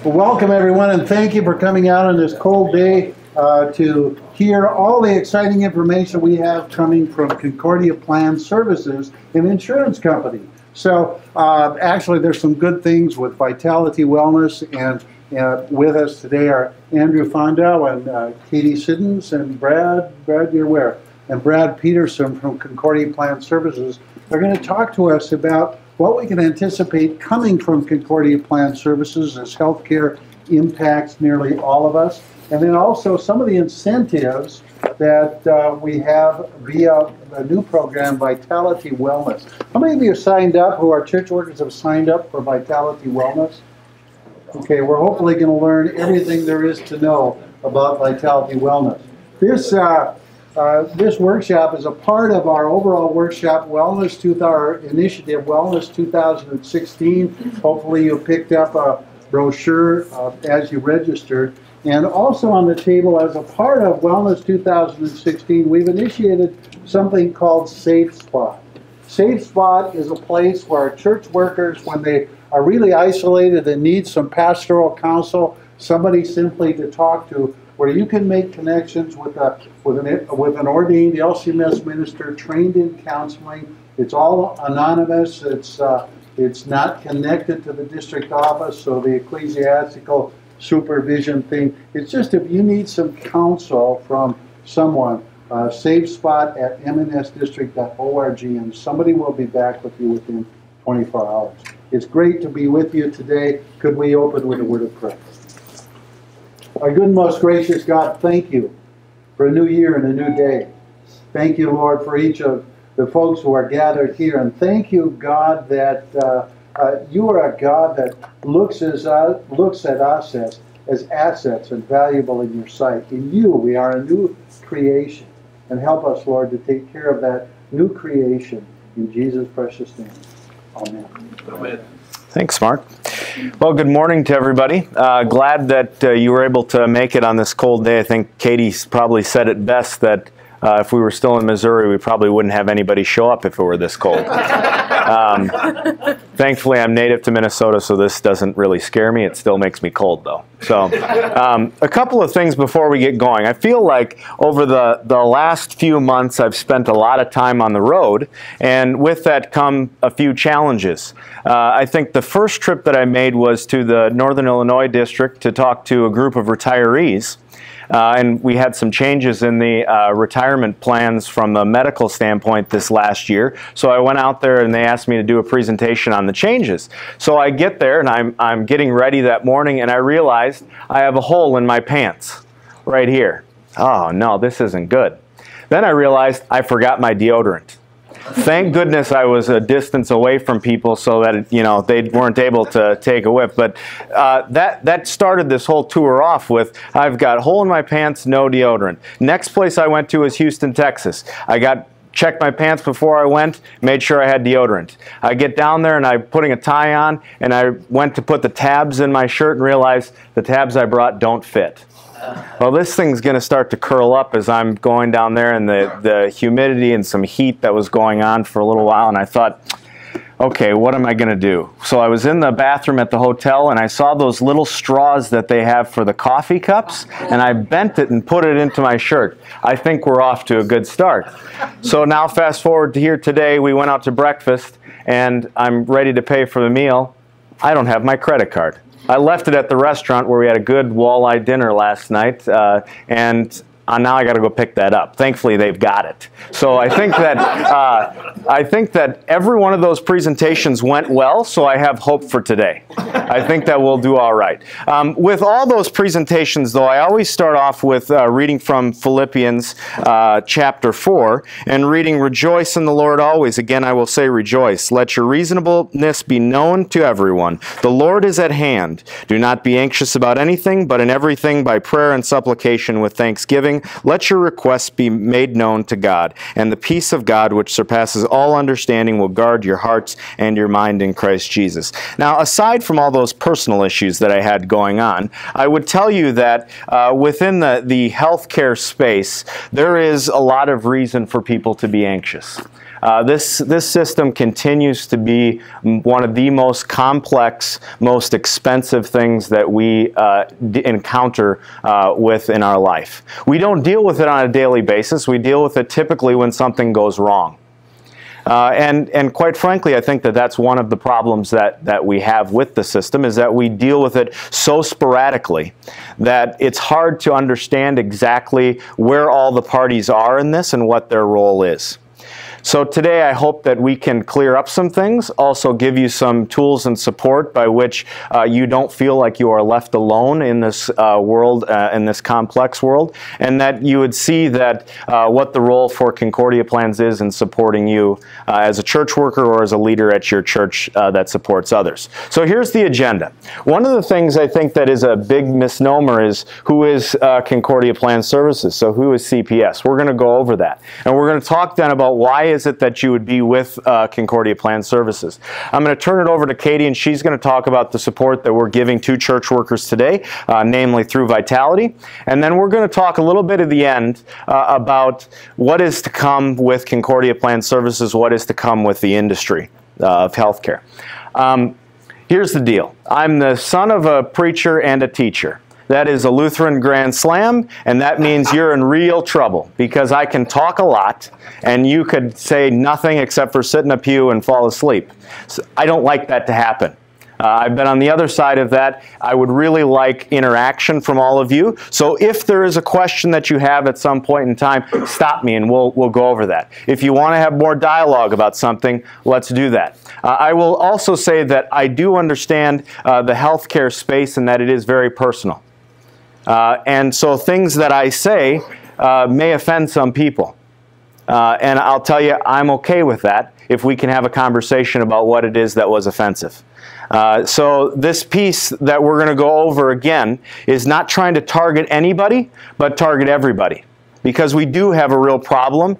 Well, welcome everyone, and thank you for coming out on this cold day to hear all the exciting information we have coming from Concordia Plan Services, an insurance company. So actually there's some good things with Vitality Wellness, and with us today are Andrew Fondow and Katie Siddens and Brad you're where? And Brad Peterson from Concordia Plan Services are going to talk to us about what we can anticipate coming from Concordia Plan Services as healthcare impacts nearly all of us, and then also some of the incentives that we have via the new program, Vitality Wellness. How many of you signed up, who are church workers, have signed up for Vitality Wellness? Okay, we're hopefully going to learn everything there is to know about Vitality Wellness. This workshop is a part of our overall workshop, our initiative, Wellness 2016. Hopefully you picked up a brochure as you registered. And also on the table, as a part of Wellness 2016, we've initiated something called Safe Spot. Safe Spot is a place where our church workers, when they are really isolated and need some pastoral counsel, somebody simply to talk to, where you can make connections with an ordained LCMS minister trained in counseling. It's all anonymous. It's not connected to the district office, so the ecclesiastical supervision thing. It's just if you need some counsel from someone, Safe Spot at mnsdistrict.org, and somebody will be back with you within 24 hours. It's great to be with you today. Could we open with a word of prayer? Our good and most gracious God, thank you for a new year and a new day. Thank you, Lord, for each of the folks who are gathered here. And thank you, God, that you are a God that looks at us as assets and valuable in your sight. In you, we are a new creation. And help us, Lord, to take care of that new creation. In Jesus' precious name. Amen. Amen. Thanks, Mark. Well, good morning to everybody. Glad that you were able to make it on this cold day. I think Katie probably said it best that if we were still in Missouri, we probably wouldn't have anybody show up if it were this cold. Thankfully, I'm native to Minnesota, so this doesn't really scare me. It still makes me cold, though. So a couple of things before we get going. I feel like over the last few months, I've spent a lot of time on the road, and with that come a few challenges. I think the first trip that I made was to the Northern Illinois district to talk to a group of retirees. And we had some changes in the retirement plans from a medical standpoint this last year. So I went out there and they asked me to do a presentation on the changes. So I get there and I'm getting ready that morning and I realized I have a hole in my pants right here. Oh no, this isn't good. Then I realized I forgot my deodorant. Thank goodness I was a distance away from people so that they weren't able to take a whiff. But that started this whole tour off with, I've got a hole in my pants, no deodorant. Next place I went to was Houston, Texas. Checked my pants before I went, made sure I had deodorant. I get down there and I'm putting a tie on, and I went to put the tabs in my shirt and realized the tabs I brought don't fit. Well, this thing's going to start to curl up as I'm going down there, and the humidity and some heat that was going on for a little while, and I thought, okay, what am I going to do? So I was in the bathroom at the hotel, and I saw those little straws that they have for the coffee cups, and I bent it and put it into my shirt. I think we're off to a good start. So now fast forward to here today, we went out to breakfast, and I'm ready to pay for the meal. I don't have my credit card. I left it at the restaurant where we had a good walleye dinner last night, and now I got to go pick that up. Thankfully, they've got it. So I think that every one of those presentations went well. So I have hope for today. I think that we'll do all right. With all those presentations, though, I always start off with reading from Philippians chapter 4 and reading, "Rejoice in the Lord always. Again, I will say rejoice. Let your reasonableness be known to everyone. The Lord is at hand. Do not be anxious about anything, but in everything by prayer and supplication with thanksgiving, let your requests be made known to God, and the peace of God, which surpasses all understanding, will guard your hearts and your mind in Christ Jesus." Now, aside from all those personal issues that I had going on, I would tell you that within the healthcare space, there is a lot of reason for people to be anxious. This system continues to be one of the most complex, most expensive things that we encounter with in our life. We don't deal with it on a daily basis. We deal with it typically when something goes wrong. And quite frankly, I think that that's one of the problems that we have with the system, is that we deal with it so sporadically that it's hard to understand exactly where all the parties are in this and what their role is. So today I hope that we can clear up some things, also give you some tools and support by which you don't feel like you are left alone in this world, in this complex world, and that you would see that what the role for Concordia Plans is in supporting you as a church worker or as a leader at your church that supports others. So here's the agenda. One of the things I think that is a big misnomer is, who is Concordia Plan Services? So who is CPS? We're going to go over that. And we're going to talk then about why is it that you would be with Concordia Plan Services. I'm going to turn it over to Katie, and she's going to talk about the support that we're giving to church workers today, namely through Vitality. And then we're going to talk a little bit at the end about what is to come with Concordia Plan Services, what is to come with the industry of healthcare. Here's the deal. I'm the son of a preacher and a teacher. That is a Lutheran Grand Slam, and that means you're in real trouble, because I can talk a lot, and you could say nothing except for sit in a pew and fall asleep. So I don't like that to happen. I've been on the other side of that. I would really like interaction from all of you. So if there is a question that you have at some point in time, stop me and we'll go over that. If you want to have more dialogue about something, let's do that. I will also say that I do understand the healthcare space and that it is very personal. And so things that I say may offend some people. And I'll tell you, I'm okay with that if we can have a conversation about what it is that was offensive. So this piece that we're going to go over again is not trying to target anybody, but target everybody. Because we do have a real problem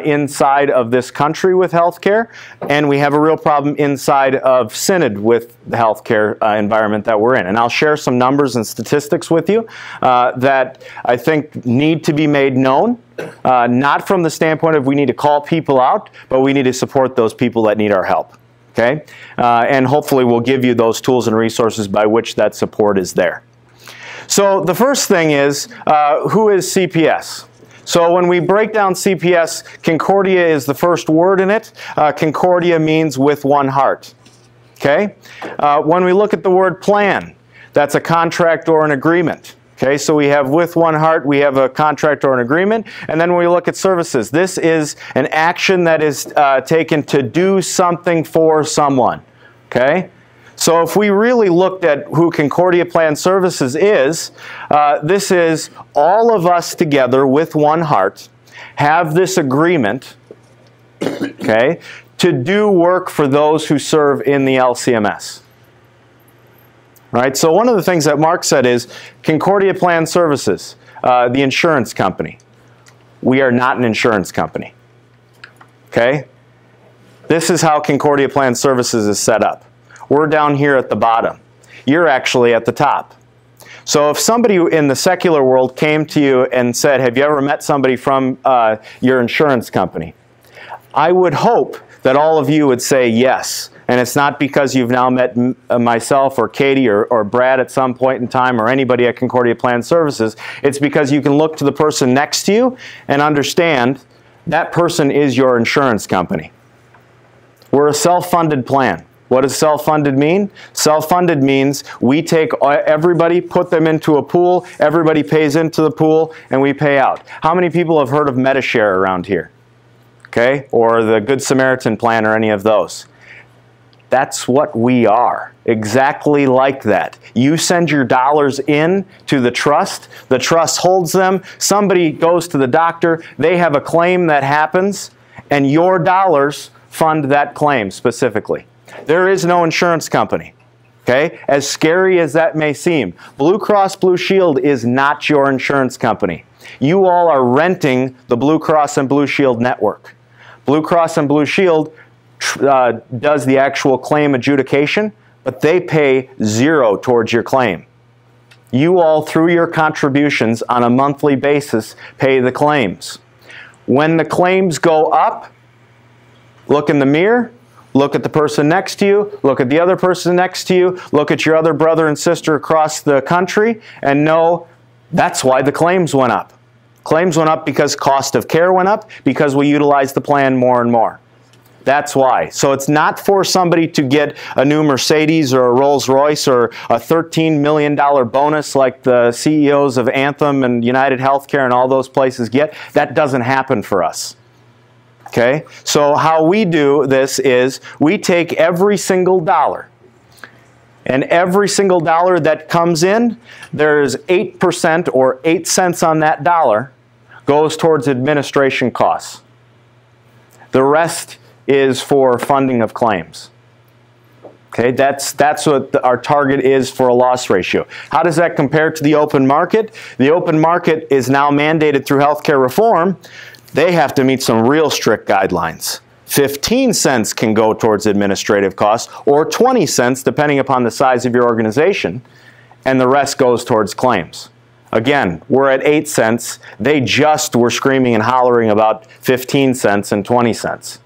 inside of this country with healthcare, and we have a real problem inside of Synod with the healthcare environment that we're in. And I'll share some numbers and statistics with you that I think need to be made known, not from the standpoint of we need to call people out, but we need to support those people that need our help. Okay? And hopefully we'll give you those tools and resources by which that support is there. So the first thing is, who is CPS? So when we break down CPS, Concordia is the first word in it. Concordia means with one heart. Okay? When we look at the word plan, that's a contract or an agreement. Okay, so we have with one heart, we have a contract or an agreement. And then when we look at services, this is an action that is taken to do something for someone. Okay? So if we really looked at who Concordia Plan Services is, this is all of us together with one heart have this agreement, okay, to do work for those who serve in the LCMS. Right? So one of the things that Mark said is Concordia Plan Services, the insurance company. We are not an insurance company. Okay? This is how Concordia Plan Services is set up. We're down here at the bottom. You're actually at the top. So if somebody in the secular world came to you and said, have you ever met somebody from your insurance company? I would hope that all of you would say yes. And it's not because you've now met myself or Katie or Brad at some point in time or anybody at Concordia Plan Services. It's because you can look to the person next to you and understand that person is your insurance company. We're a self-funded plan. What does self-funded mean? Self-funded means we take everybody, put them into a pool, everybody pays into the pool, and we pay out. How many people have heard of MediShare around here? Okay? Or the Good Samaritan plan or any of those? That's what we are. Exactly like that. You send your dollars in to the trust holds them, somebody goes to the doctor, they have a claim that happens, and your dollars fund that claim specifically. There is no insurance company. Okay? As scary as that may seem, Blue Cross Blue Shield is not your insurance company. You all are renting the Blue Cross and Blue Shield network. Blue Cross and Blue Shield does the actual claim adjudication, but they pay zero towards your claim. You all, through your contributions on a monthly basis, pay the claims. When the claims go up, Look in the mirror, look at the person next to you, look at the other person next to you, look at your other brother and sister across the country, and know that's why the claims went up. Claims went up because cost of care went up, because we utilized the plan more and more. That's why. So it's not for somebody to get a new Mercedes or a Rolls Royce or a $13 million bonus like the CEOs of Anthem and United Healthcare and all those places get. That doesn't happen for us. Okay? So how we do this is we take every single dollar. And every single dollar that comes in, there's 8% or 8 cents on that dollar goes towards administration costs. The rest is for funding of claims. Okay, that's what our target is for a loss ratio. How does that compare to the open market? The open market is now mandated through healthcare reform. They have to meet some real strict guidelines. 15 cents can go towards administrative costs, or 20 cents depending upon the size of your organization, and the rest goes towards claims. Again, we're at 8 cents. They just were screaming and hollering about 15 cents and 20 cents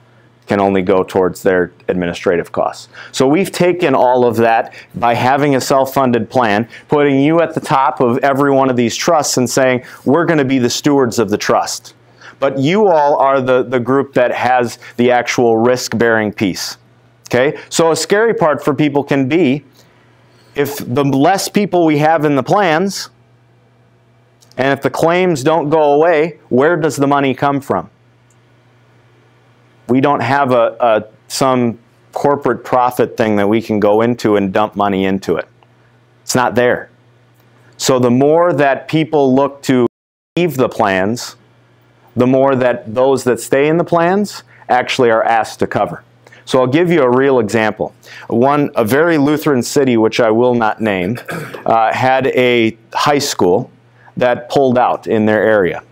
can only go towards their administrative costs. So we've taken all of that by having a self-funded plan, putting you at the top of every one of these trusts and saying, we're going to be the stewards of the trust. But you all are the group that has the actual risk-bearing piece. Okay? So a scary part for people can be, if the less people we have in the plans, and if the claims don't go away, where does the money come from? We don't have some corporate profit thing that we can go into and dump money into it. It's not there. So the more that people look to leave the plans, the more that those that stay in the plans actually are asked to cover. So I'll give you a real example. A very Lutheran city, which I will not name, had a high school that pulled out in their area.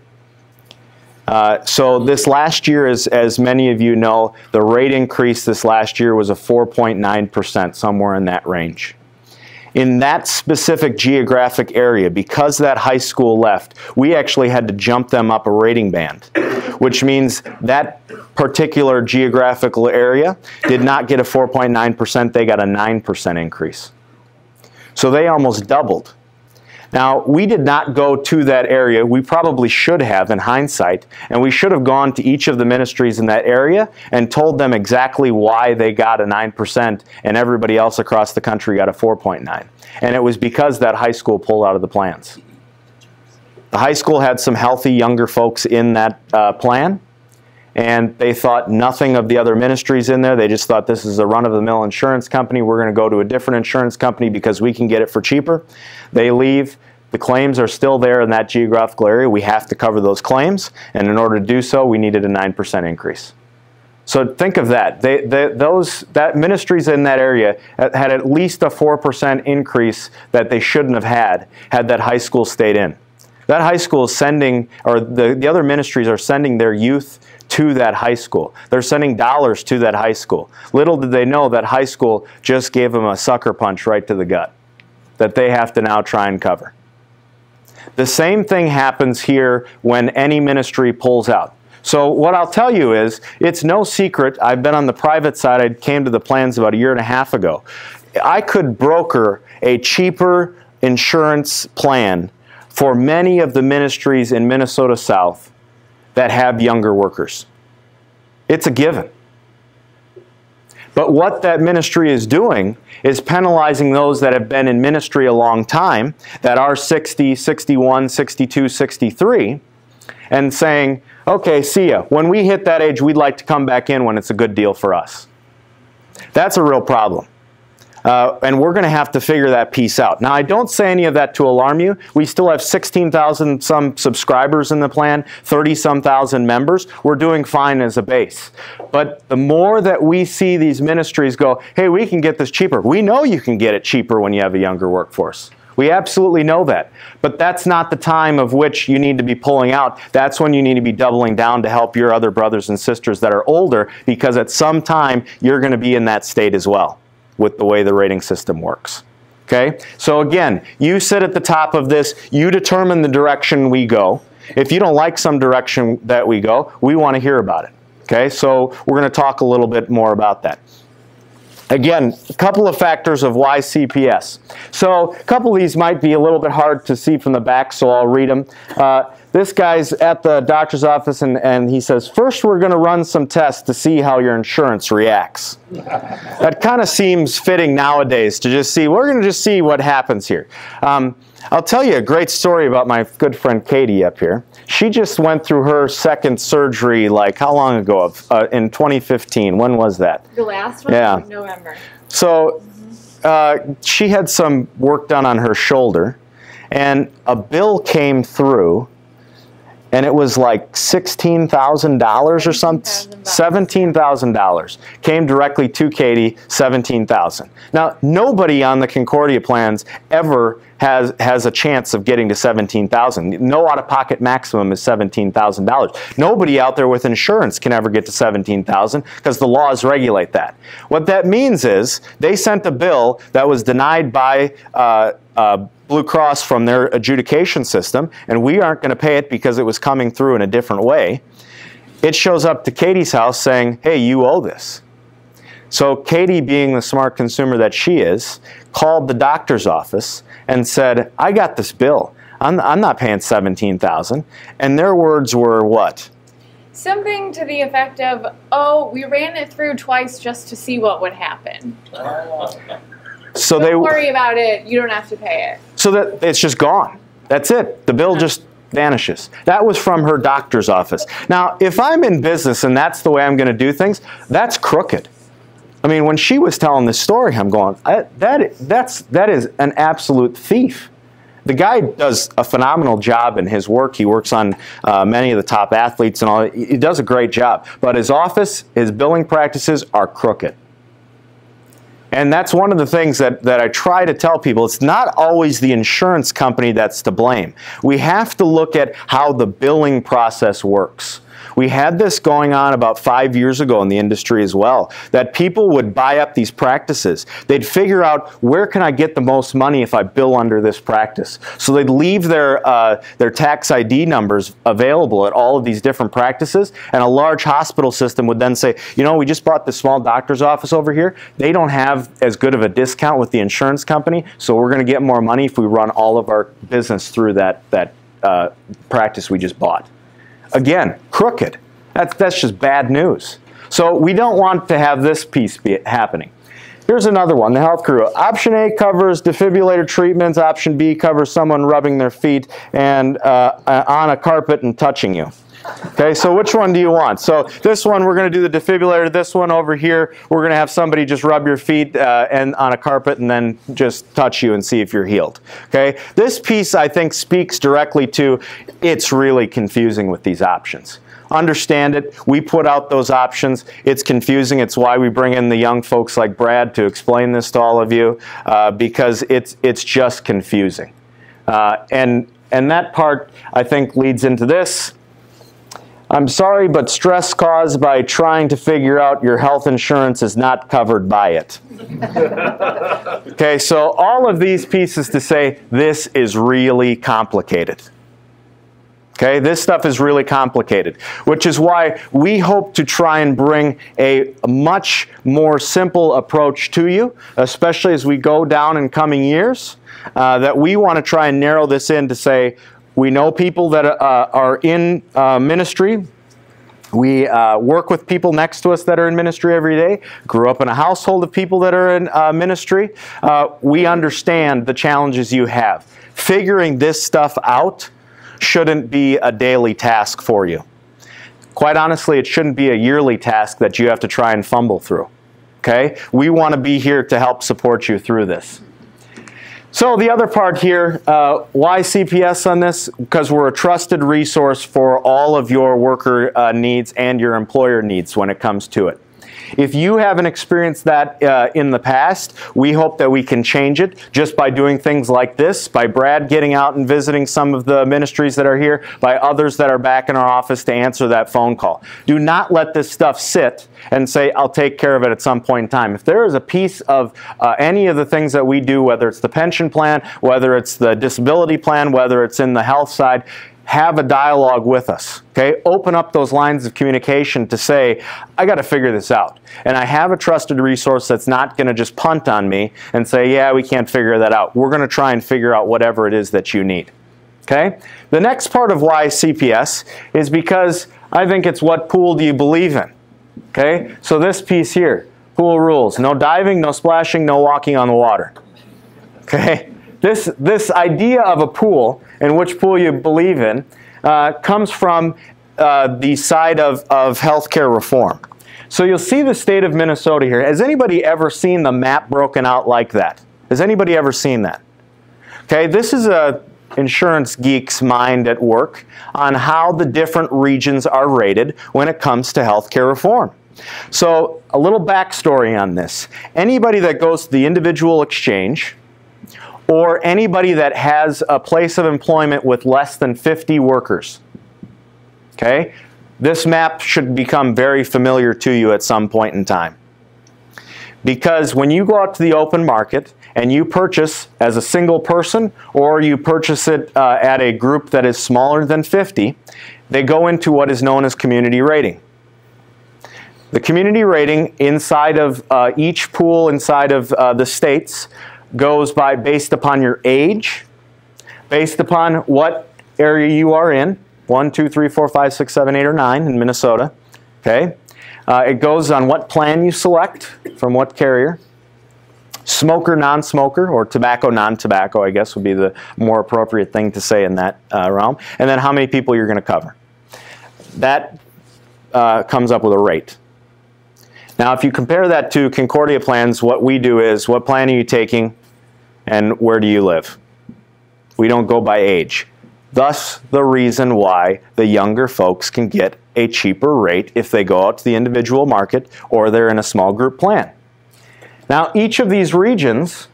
So this last year, as many of you know, the rate increase this last year was a 4.9%, somewhere in that range. In that specific geographic area, because that high school left, we actually had to jump them up a rating band, which means that particular geographical area did not get a 4.9%, they got a 9% increase. So they almost doubled. Now, we did not go to that area. We probably should have in hindsight, and we should have gone to each of the ministries in that area and told them exactly why they got a 9% and everybody else across the country got a 4.9. And it was because that high school pulled out of the plans. The high school had some healthy younger folks in that plan, and they thought nothing of the other ministries in there. They just thought this is a run-of-the-mill insurance company. We're going to go to a different insurance company because we can get it for cheaper. They leave. The claims are still there in that geographical area. We have to cover those claims, and in order to do so, we needed a 9% increase. So think of that. That ministries in that area had at least a 4% increase that they shouldn't have had that high school stayed in. That high school is sending, or the other ministries are sending their youth to that high school. They're sending dollars to that high school. Little did they know that high school just gave them a sucker punch right to the gut that they have to now try and cover. The same thing happens here when any ministry pulls out. So what I'll tell you is, it's no secret, I've been on the private side, I came to the plans about 1.5 years ago. I could broker a cheaper insurance plan for many of the ministries in Minnesota South that have younger workers. It's a given. But what that ministry is doing is penalizing those that have been in ministry a long time, that are 60, 61, 62, 63, and saying, okay, see ya. When we hit that age, we'd like to come back in when it's a good deal for us. That's a real problem. And we're going to have to figure that piece out. Now, I don't say any of that to alarm you. We still have 16,000 some subscribers in the plan, 30-some thousand members. We're doing fine as a base. But the more that we see these ministries go, hey, we can get this cheaper. We know you can get it cheaper when you have a younger workforce. We absolutely know that. But that's not the time of which you need to be pulling out. That's when you need to be doubling down to help your other brothers and sisters that are older, because at some time you're going to be in that state as well, with the way the rating system works. Okay? So again, you sit at the top of this, you determine the direction we go. If you don't like some direction that we go, we want to hear about it. Okay, so we're going to talk a little bit more about that. Again, a couple of factors of why CPS. So a couple of these might be a little bit hard to see from the back, so I'll read them. This guy's at the doctor's office, and he says, first we're going to run some tests to see how your insurance reacts. That kind of seems fitting nowadays to just see, we're going to just see what happens here. I'll tell you a great story about my good friend Katie up here. She just went through her second surgery, like how long ago? In 2015. When was that? The last one? Yeah. Like November. So she had some work done on her shoulder, and a bill came through, and it was like $16,000 or something. $17,000 came directly to Katie. $17,000. Now, nobody on the Concordia plans ever has a chance of getting to $17,000. No out-of-pocket maximum is $17,000. Nobody out there with insurance can ever get to $17,000 because the laws regulate that. What that means is they sent a bill that was denied by Blue Cross from their adjudication system, and we aren't going to pay it because it was coming through in a different way. It shows up to Katie's house saying, hey, you owe this. So Katie, being the smart consumer that she is, called the doctor's office and said, I got this bill. I'm not paying $17,000. And their words were what? Something to the effect of, oh, we ran it through twice just to see what would happen. So don't worry about it. You don't have to pay it. So that it's just gone. That's it. The bill just vanishes. That was from her doctor's office. Now, if I'm in business and that's the way I'm going to do things, that's crooked. I mean, when she was telling this story, I'm going, that is an absolute thief. The guy does a phenomenal job in his work. He works on many of the top athletes and all. He does a great job. But his office, his billing practices are crooked. And that's one of the things that I try to tell people. It's not always the insurance company that's to blame. We have to look at how the billing process works. We had this going on about 5 years ago in the industry as well, that people would buy up these practices. They'd figure out, where can I get the most money if I bill under this practice? So they'd leave their tax ID numbers available at all of these different practices, and a large hospital system would then say, you know, we just bought this small doctor's office over here. They don't have as good of a discount with the insurance company, so we're going to get more money if we run all of our business through that practice we just bought. Again, crooked. That's just bad news. So we don't want to have this piece be happening. Here's another one, the health crew. Option A covers defibrillator treatments. Option B covers someone rubbing their feet and on a carpet and touching you. Okay, so which one do you want? So this one, we're going to do the defibrillator. This one over here, we're going to have somebody just rub your feet and on a carpet and then just touch you and see if you're healed. Okay, this piece I think speaks directly to, it's really confusing with these options. Understand it. We put out those options. It's confusing. It's why we bring in the young folks like Brad to explain this to all of you, because it's just confusing. And that part, I think, leads into this. I'm sorry, but stress caused by trying to figure out your health insurance is not covered by it. Okay, so all of these pieces to say this is really complicated. Okay, this stuff is really complicated, which is why we hope to try and bring a much more simple approach to you, especially as we go down in coming years, that we want to try and narrow this in to say, we know people that are in ministry. We work with people next to us that are in ministry every day. Grew up in a household of people that are in ministry. We understand the challenges you have. Figuring this stuff out shouldn't be a daily task for you. Quite honestly, it shouldn't be a yearly task that you have to try and fumble through. Okay? We want to be here to help support you through this. So the other part here, why CPS on this? Because we're a trusted resource for all of your worker needs and your employer needs when it comes to it. If you haven't experienced that in the past, we hope that we can change it just by doing things like this, by Brad getting out and visiting some of the ministries that are here, by others that are back in our office to answer that phone call. Do not let this stuff sit and say, I'll take care of it at some point in time. If there is a piece of any of the things that we do, whether it's the pension plan, whether it's the disability plan, whether it's in the health side, have a dialogue with us. Okay? Open up those lines of communication to say, I got to figure this out. And I have a trusted resource that's not going to just punt on me and say, yeah, we can't figure that out. We're going to try and figure out whatever it is that you need. Okay? The next part of why CPS is because I think it's what pool do you believe in. Okay? So this piece here, pool rules. No diving, no splashing, no walking on the water. Okay? This idea of a pool and which pool you believe in comes from the side of healthcare reform. So you'll see the state of Minnesota here. Has anybody ever seen the map broken out like that? Has anybody ever seen that? Okay, this is a insurance geek's mind at work on how the different regions are rated when it comes to healthcare reform. So a little backstory on this. Anybody that goes to the individual exchange or anybody that has a place of employment with less than 50 workers. Okay? This map should become very familiar to you at some point in time. Because when you go out to the open market and you purchase as a single person or you purchase it at a group that is smaller than 50, they go into what is known as community rating. The community rating inside of each pool inside of the states goes based upon your age, based upon what area you are in, 1, 2, 3, 4, 5, 6, 7, 8, or 9 in Minnesota. Okay? It goes on what plan you select from what carrier. Smoker, non-smoker, or tobacco, non-tobacco, I guess would be the more appropriate thing to say in that realm. And then how many people you're going to cover. That comes up with a rate. Now, if you compare that to Concordia plans, what we do is, what plan are you taking and where do you live? We don't go by age. Thus, the reason why the younger folks can get a cheaper rate if they go out to the individual market or they're in a small group plan. Now, each of these regions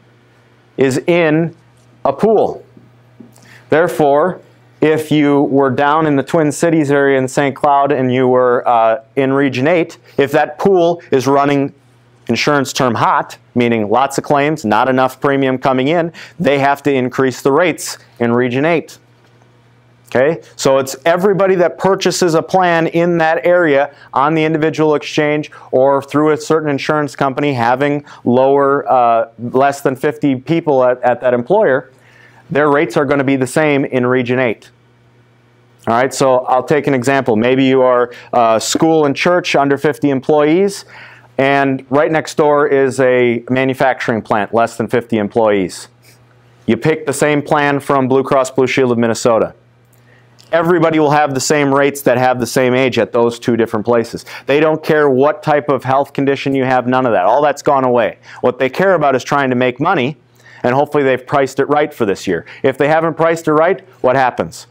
is in a pool. Therefore, if you were down in the Twin Cities area in St. Cloud and you were in Region 8, if that pool is running insurance term hot, meaning lots of claims, not enough premium coming in, they have to increase the rates in Region 8. Okay? So it's everybody that purchases a plan in that area on the individual exchange or through a certain insurance company having lower, less than 50 people at that employer, their rates are going to be the same in Region 8. All right, so I'll take an example. Maybe you are a school and church under 50 employees, and right next door is a manufacturing plant, less than 50 employees. You pick the same plan from Blue Cross Blue Shield of Minnesota. Everybody will have the same rates that have the same age at those two different places. They don't care what type of health condition you have, none of that. All that's gone away. What they care about is trying to make money, and hopefully they've priced it right for this year. If they haven't priced it right, what happens?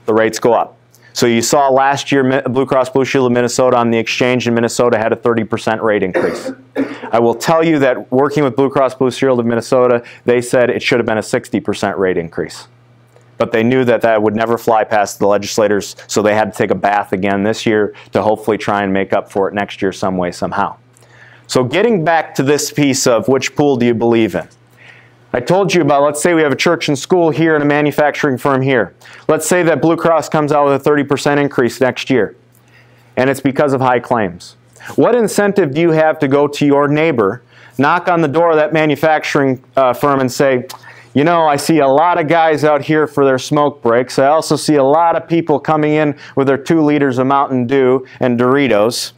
The rates go up. So you saw last year Blue Cross Blue Shield of Minnesota on the exchange in Minnesota had a 30% rate increase. I will tell you that working with Blue Cross Blue Shield of Minnesota, they said it should have been a 60% rate increase. But they knew that that would never fly past the legislators, so they had to take a bath again this year to hopefully try and make up for it next year some way, somehow. So getting back to this piece of which pool do you believe in? I told you about, let's say we have a church and school here and a manufacturing firm here. Let's say that Blue Cross comes out with a 30% increase next year, and it's because of high claims. What incentive do you have to go to your neighbor, knock on the door of that manufacturing firm and say, you know, I see a lot of guys out here for their smoke breaks. I also see a lot of people coming in with their 2 liters of Mountain Dew and Doritos.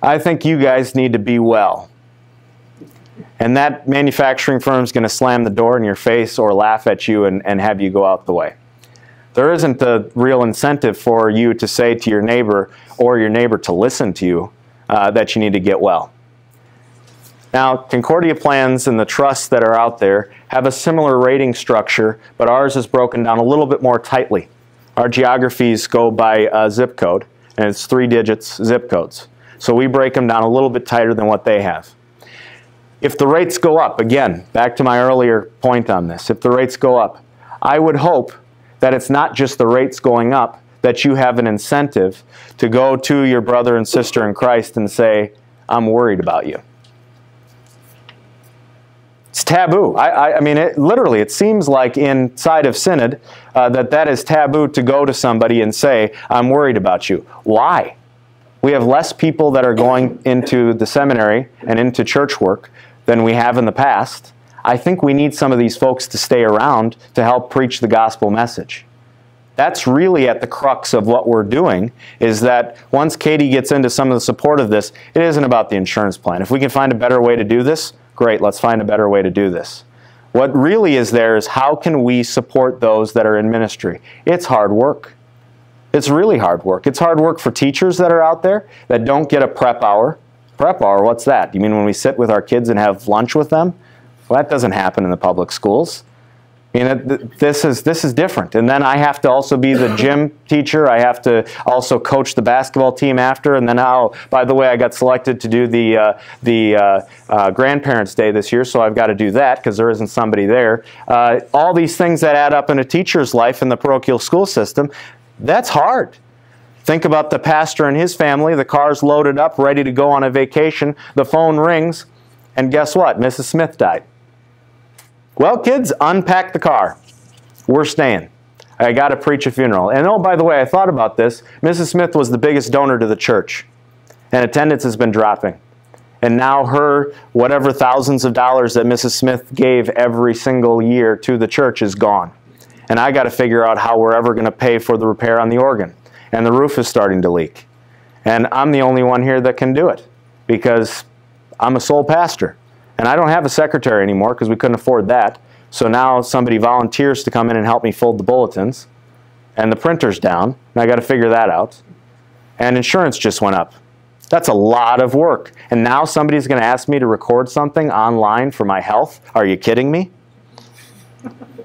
I think you guys need to be well. And that manufacturing firm is going to slam the door in your face or laugh at you and have you go out the way. There isn't a real incentive for you to say to your neighbor or your neighbor to listen to you that you need to get well. Now, Concordia plans and the trusts that are out there have a similar rating structure, but ours is broken down a little bit more tightly. Our geographies go by zip code, and it's 3 digits zip codes. So we break them down a little bit tighter than what they have. If the rates go up, again, back to my earlier point on this, if the rates go up, I would hope that it's not just the rates going up, that you have an incentive to go to your brother and sister in Christ and say, I'm worried about you. It's taboo. I mean, literally, it seems like inside of Synod that is taboo to go to somebody and say, I'm worried about you. Why? We have less people that are going into the seminary and into church work than we have in the past. I think we need some of these folks to stay around to help preach the gospel message. That's really at the crux of what we're doing, is that once Katie gets into some of the support of this, it isn't about the insurance plan. If we can find a better way to do this, great, let's find a better way to do this. What really is there is how can we support those that are in ministry? It's hard work. It's really hard work. It's hard work for teachers that are out there that don't get a prep hour. Prep hour, what's that? You mean when we sit with our kids and have lunch with them? Well, that doesn't happen in the public schools. I mean, this is different. And then I have to also be the gym teacher. I have to also coach the basketball team after. And then, oh, by the way, I got selected to do the Grandparents' Day this year, so I've got to do that because there isn't somebody there. All these things that add up in a teacher's life in the parochial school system, that's hard. Think about the pastor and his family. The car's loaded up, ready to go on a vacation. The phone rings, and guess what? Mrs. Smith died. Well, kids, unpack the car. We're staying. I got to preach a funeral. And oh, by the way, I thought about this. Mrs. Smith was the biggest donor to the church, and attendance has been dropping. And now her, whatever thousands of dollars that Mrs. Smith gave every single year to the church is gone. And I got to figure out how we're ever going to pay for the repair on the organ. And the roof is starting to leak. And I'm the only one here that can do it because I'm a sole pastor. And I don't have a secretary anymore because we couldn't afford that. So now somebody volunteers to come in and help me fold the bulletins. And the printer's down. And I got to figure that out. And insurance just went up. That's a lot of work. And now somebody's going to ask me to record something online for my health? Are you kidding me?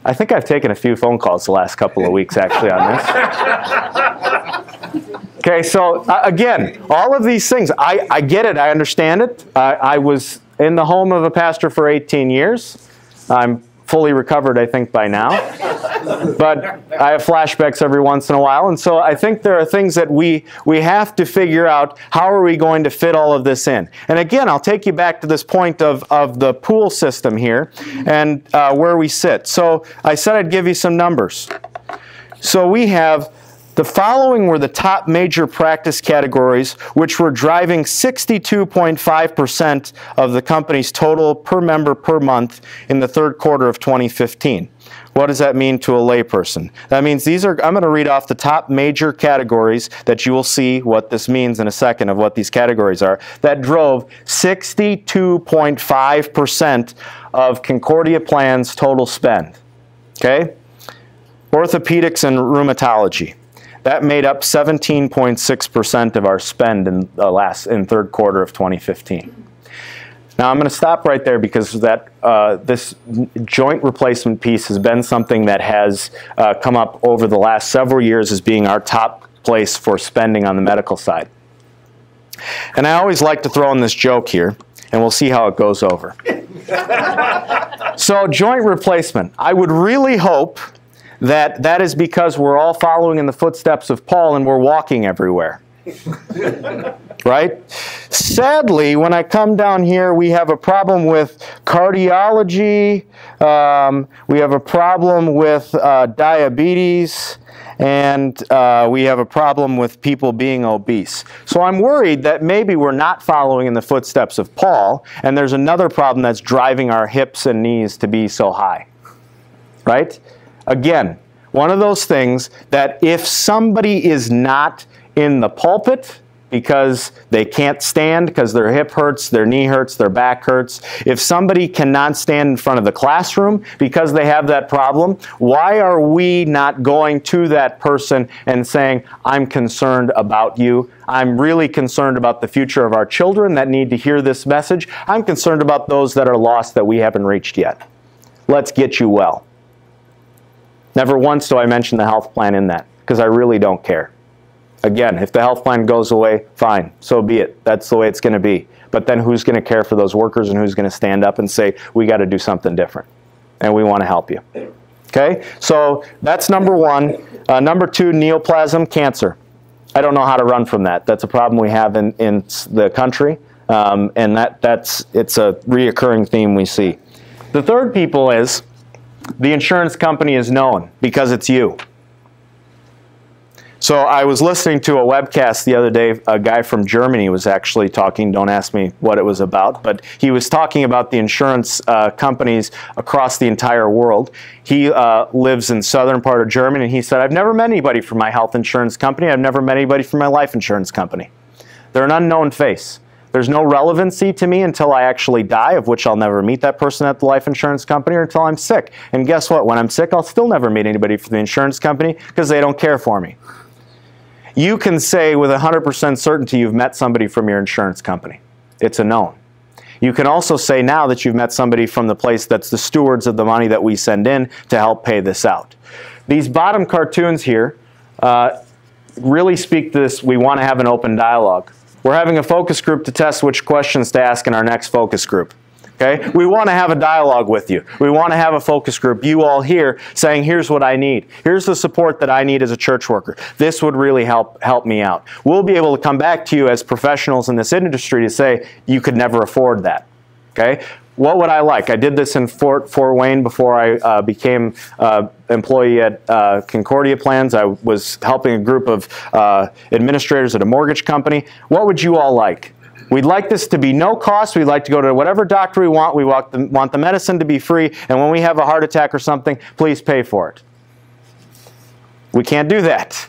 I think I've taken a few phone calls the last couple of weeks, actually, on this. Okay, so again, all of these things, I get it, I understand it. I was in the home of a pastor for 18 years. I'm fully recovered, I think, by now. But I have flashbacks every once in a while, and so I think there are things that we have to figure out, how are we going to fit all of this in? And again, I'll take you back to this point of the pool system here and where we sit. So I said I'd give you some numbers. So we have the following were the top major practice categories, which were driving 62.5% of the company's total per member per month in the third quarter of 2015. What does that mean to a layperson? That means these are, I'm going to read off the top major categories that you will see what this means in a second of what these categories are, that drove 62.5% of Concordia Plan's total spend. Okay? Orthopedics and rheumatology. That made up 17.6% of our spend in third quarter of 2015. Now I'm going to stop right there because that this joint replacement piece has been something that has come up over the last several years as being our top place for spending on the medical side. And I always like to throw in this joke here, and we'll see how it goes over. So joint replacement. I would really hope that is because we're all following in the footsteps of Paul and we're walking everywhere. Right? Sadly, when I come down here, we have a problem with cardiology, we have a problem with diabetes, and we have a problem with people being obese. So I'm worried that maybe we're not following in the footsteps of Paul, and there's another problem that's driving our hips and knees to be so high. Right? Again, one of those things that if somebody is not in the pulpit because they can't stand because their hip hurts, their knee hurts, their back hurts, if somebody cannot stand in front of the classroom because they have that problem, why are we not going to that person and saying, I'm concerned about you. I'm really concerned about the future of our children that need to hear this message. I'm concerned about those that are lost that we haven't reached yet. Let's get you well. Never once do I mention the health plan in that, because I really don't care. Again, if the health plan goes away, fine, so be it. That's the way it's going to be. But then who's going to care for those workers and who's going to stand up and say, we got to do something different, and we want to help you. Okay, so that's number one. Number two, neoplasm cancer. I don't know how to run from that. That's a problem we have in the country, and it's a reoccurring theme we see. The third people is the insurance company is known because it's you. So I was listening to a webcast the other day. A guy from Germany was actually talking. Don't ask me what it was about, but he was talking about the insurance companies across the entire world. He lives in southern part of Germany, and he said, I've never met anybody from my health insurance company. I've never met anybody from my life insurance company. They're an unknown face. There's no relevancy to me until I actually die, of which I'll never meet that person at the life insurance company, or until I'm sick. And guess what? When I'm sick, I'll still never meet anybody from the insurance company because they don't care for me. You can say with 100% certainty you've met somebody from your insurance company. It's a known. You can also say now that you've met somebody from the place that's the stewards of the money that we send in to help pay this out. These bottom cartoons here really speak to this. We want to have an open dialogue. We're having a focus group to test which questions to ask in our next focus group. Okay? We want to have a dialogue with you. We want to have a focus group, you all here, saying, here's what I need. Here's the support that I need as a church worker. This would really help me out. We'll be able to come back to you as professionals in this industry to say, you could never afford that. Okay? What would I like? I did this in Fort Wayne before I became employee at Concordia Plans. I was helping a group of administrators at a mortgage company. What would you all like? We'd like this to be no cost. We'd like to go to whatever doctor we want. We want the medicine to be free. And when we have a heart attack or something, please pay for it. We can't do that.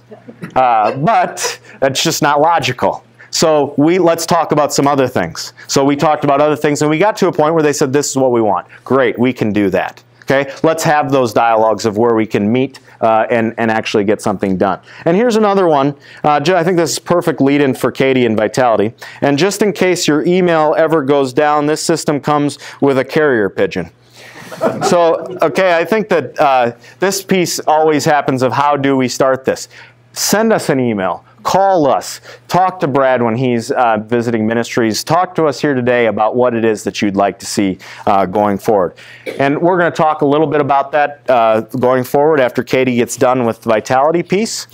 But that's just not logical. So let's talk about some other things. So we talked about other things, and we got to a point where they said, this is what we want. Great, we can do that. Okay, let's have those dialogues of where we can meet and actually get something done. And here's another one. I think this is perfect lead-in for Katie and Vitality. And just in case your email ever goes down, this system comes with a carrier pigeon. So, okay, I think that this piece always happens of how do we start this. Send us an email. Call us. Talk to Brad when he's visiting ministries. Talk to us here today about what it is that you'd like to see going forward. And we're going to talk a little bit about that going forward after Katie gets done with the Vitality piece.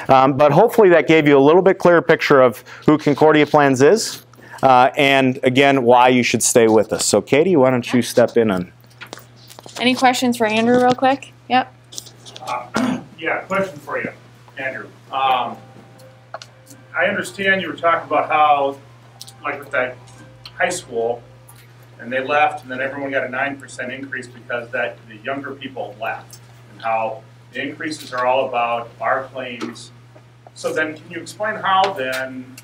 But hopefully that gave you a little bit clearer picture of who Concordia Plans is and, again, why you should stay with us. So, Katie, why don't you step in on... Any questions for Andrew real quick? Yep. Yeah, question for you, Andrew. I understand you were talking about how, like with that high school, and they left, and then everyone got a 9% increase because the younger people left, and how the increases are all about our claims. So then, can you explain how then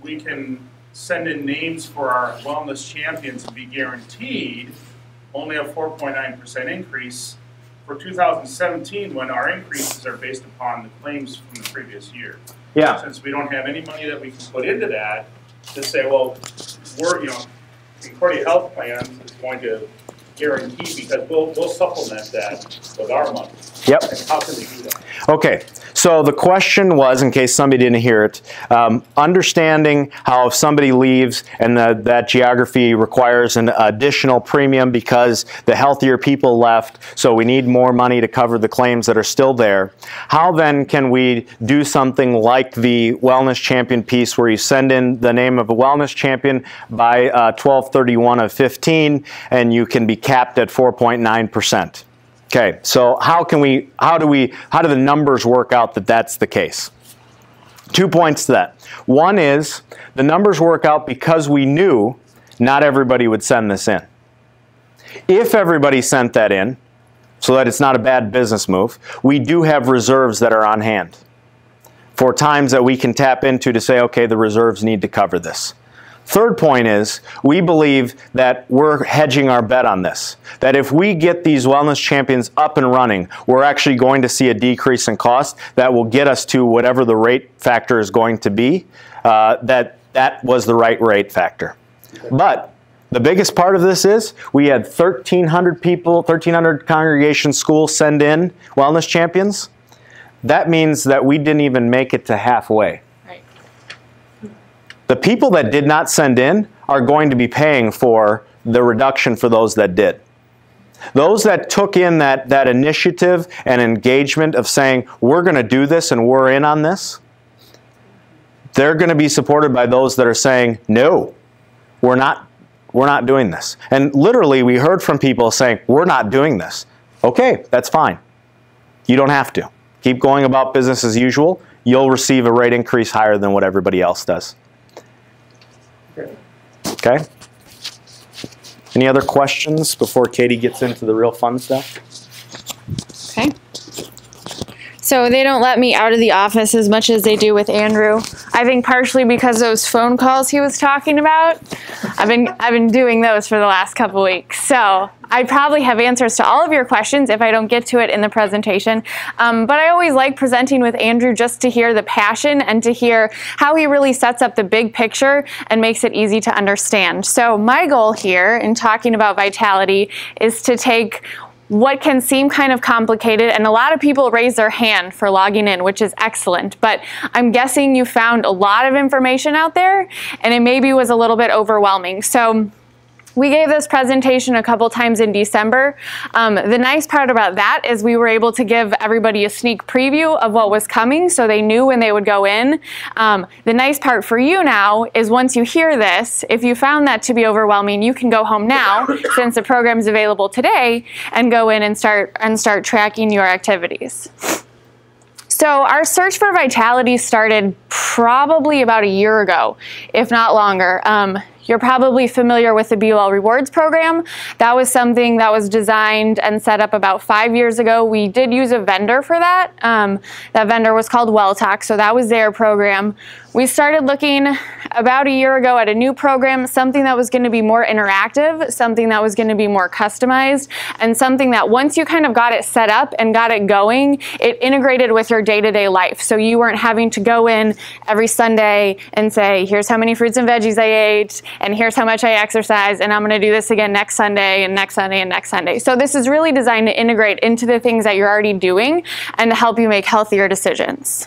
we can send in names for our wellness champions and be guaranteed only a 4.9% increase for 2017 when our increases are based upon the claims from the previous year? Yeah. Since we don't have any money that we can put into that, to say, well, Concordia Health Plans is going to guarantee because we'll supplement that with our money. Yep. And how can we do that? Okay. So the question was, in case somebody didn't hear it, understanding how if somebody leaves and that geography requires an additional premium because the healthier people left, so we need more money to cover the claims that are still there. How then can we do something like the Wellness Champion piece where you send in the name of a Wellness Champion by 12/31 of 15 and you can be capped at 4.9%? Okay, so how do the numbers work out that that's the case? 2 points to that. One is the numbers work out because we knew not everybody would send this in. If everybody sent that in, so that it's not a bad business move, we do have reserves that are on hand for times that we can tap into to say, okay, the reserves need to cover this. Third point is, we believe that we're hedging our bet on this. That if we get these wellness champions up and running, we're actually going to see a decrease in cost that will get us to whatever the rate factor is going to be, that was the right rate factor. But the biggest part of this is we had 1,300 people, 1,300 congregation schools send in wellness champions. That means that we didn't even make it to halfway. The people that did not send in are going to be paying for the reduction for those that did. Those that took in that initiative and engagement of saying, we're going to do this and we're in on this, they're going to be supported by those that are saying, no, we're not we're not doing this. And literally, we heard from people saying, we're not doing this. Okay, that's fine. You don't have to. Keep going about business as usual. You'll receive a rate increase higher than what everybody else does. Okay? Any other questions before Katie gets into the real fun stuff? Okay. So they don't let me out of the office as much as they do with Andrew. I think partially because those phone calls he was talking about. I've been doing those for the last couple weeks. So I probably have answers to all of your questions if I don't get to it in the presentation. But I always like presenting with Andrew just to hear the passion and to hear how he really sets up the big picture and makes it easy to understand. So my goal here in talking about vitality is to take what can seem kind of complicated, and a lot of people raise their hand for logging in, which is excellent, but I'm guessing you found a lot of information out there and it maybe was a little bit overwhelming. So we gave this presentation a couple times in December. The nice part about that is we were able to give everybody a sneak preview of what was coming so they knew when they would go in. The nice part for you now is once you hear this, if you found that to be overwhelming, you can go home now since the program is available today and go in and start tracking your activities. So our search for vitality started probably about a year ago, if not longer. You're probably familiar with the BUL Rewards program. That was something that was designed and set up about 5 years ago. We did use a vendor for that. That vendor was called WellTalk, so that was their program. We started looking about a year ago at a new program, something that was going to be more interactive, something that was going to be more customized, and something that once you kind of got it set up and got it going, it integrated with your day-to-day life. So you weren't having to go in every Sunday and say, here's how many fruits and veggies I ate, and here's how much I exercise, and I'm going to do this again next Sunday, and next Sunday, and next Sunday. So this is really designed to integrate into the things that you're already doing and to help you make healthier decisions.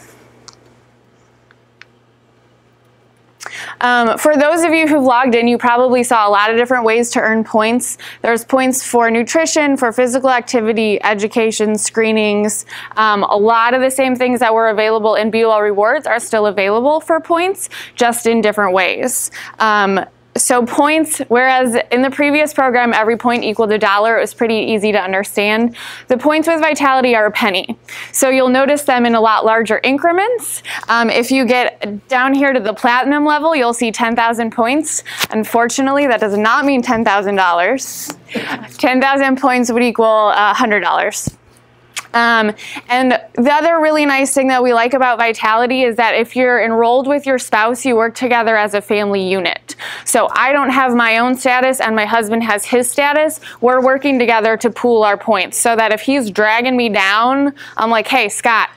For those of you who've logged in, you probably saw a lot of different ways to earn points. There's points for nutrition, for physical activity, education, screenings. A lot of the same things that were available in BUL Rewards are still available for points, just in different ways. So points, whereas in the previous program, every point equaled $1, it was pretty easy to understand. The points with Vitality are a penny. So you'll notice them in a lot larger increments. If you get down here to the platinum level, you'll see 10,000 points. Unfortunately, that does not mean $10,000. 10,000 points would equal $100. And the other really nice thing that we like about Vitality is that if you're enrolled with your spouse, you work together as a family unit. So I don't have my own status and my husband has his status. We're working together to pool our points so that if he's dragging me down, I'm like, hey, Scott,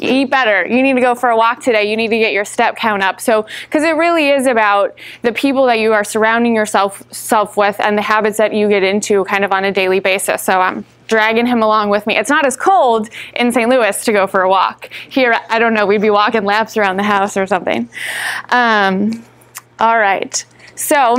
eat better. You need to go for a walk today. You need to get your step count up. So, because it really is about the people that you are surrounding yourself with and the habits that you get into kind of on a daily basis. So I'm dragging him along with me. It's not as cold in St. Louis to go for a walk. Here, I don't know, we'd be walking laps around the house or something. All right. So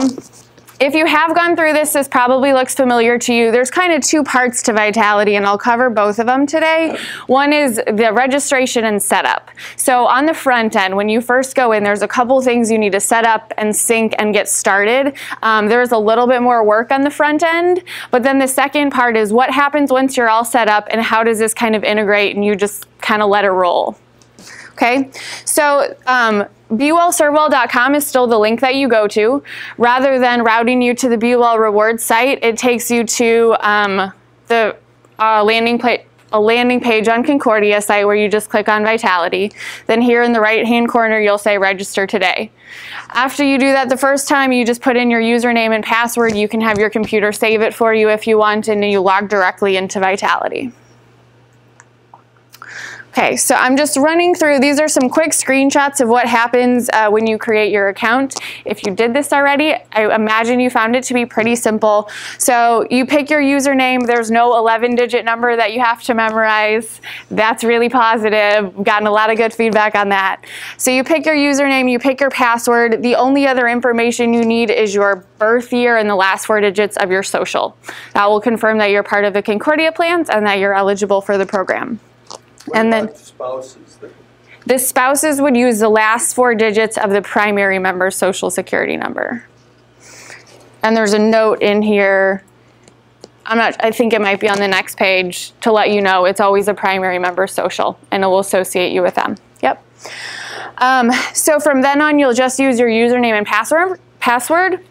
if you have gone through this, this probably looks familiar to you. There's kind of two parts to Vitality, and I'll cover both of them today. One is the registration and setup. So on the front end, when you first go in, there's a couple things you need to set up and sync and get started. There's a little bit more work on the front end, but then the second part is what happens once you're all set up and how does this kind of integrate and you just kind of let it roll. Okay, so BULServeWell.com is still the link that you go to. Rather than routing you to the BUL Rewards site, it takes you to the landing page on Concordia site where you just click on Vitality. Then here in the right-hand corner, you'll say Register Today. After you do that the first time, you just put in your username and password. You can have your computer save it for you if you want, and then you log directly into Vitality. Okay, so I'm just running through, these are some quick screenshots of what happens when you create your account. If you did this already, I imagine you found it to be pretty simple. So you pick your username, there's no 11-digit number that you have to memorize. That's really positive. We've gotten a lot of good feedback on that. So you pick your username, you pick your password. The only other information you need is your birth year and the last 4 digits of your social. That will confirm that you're part of the Concordia plans and that you're eligible for the program. And then the spouses would use the last 4 digits of the primary member's social security number. And there's a note in here, I think it might be on the next page, to let you know it's always a primary member social, and it will associate you with them. Yep. So from then on, you'll just use your username and password.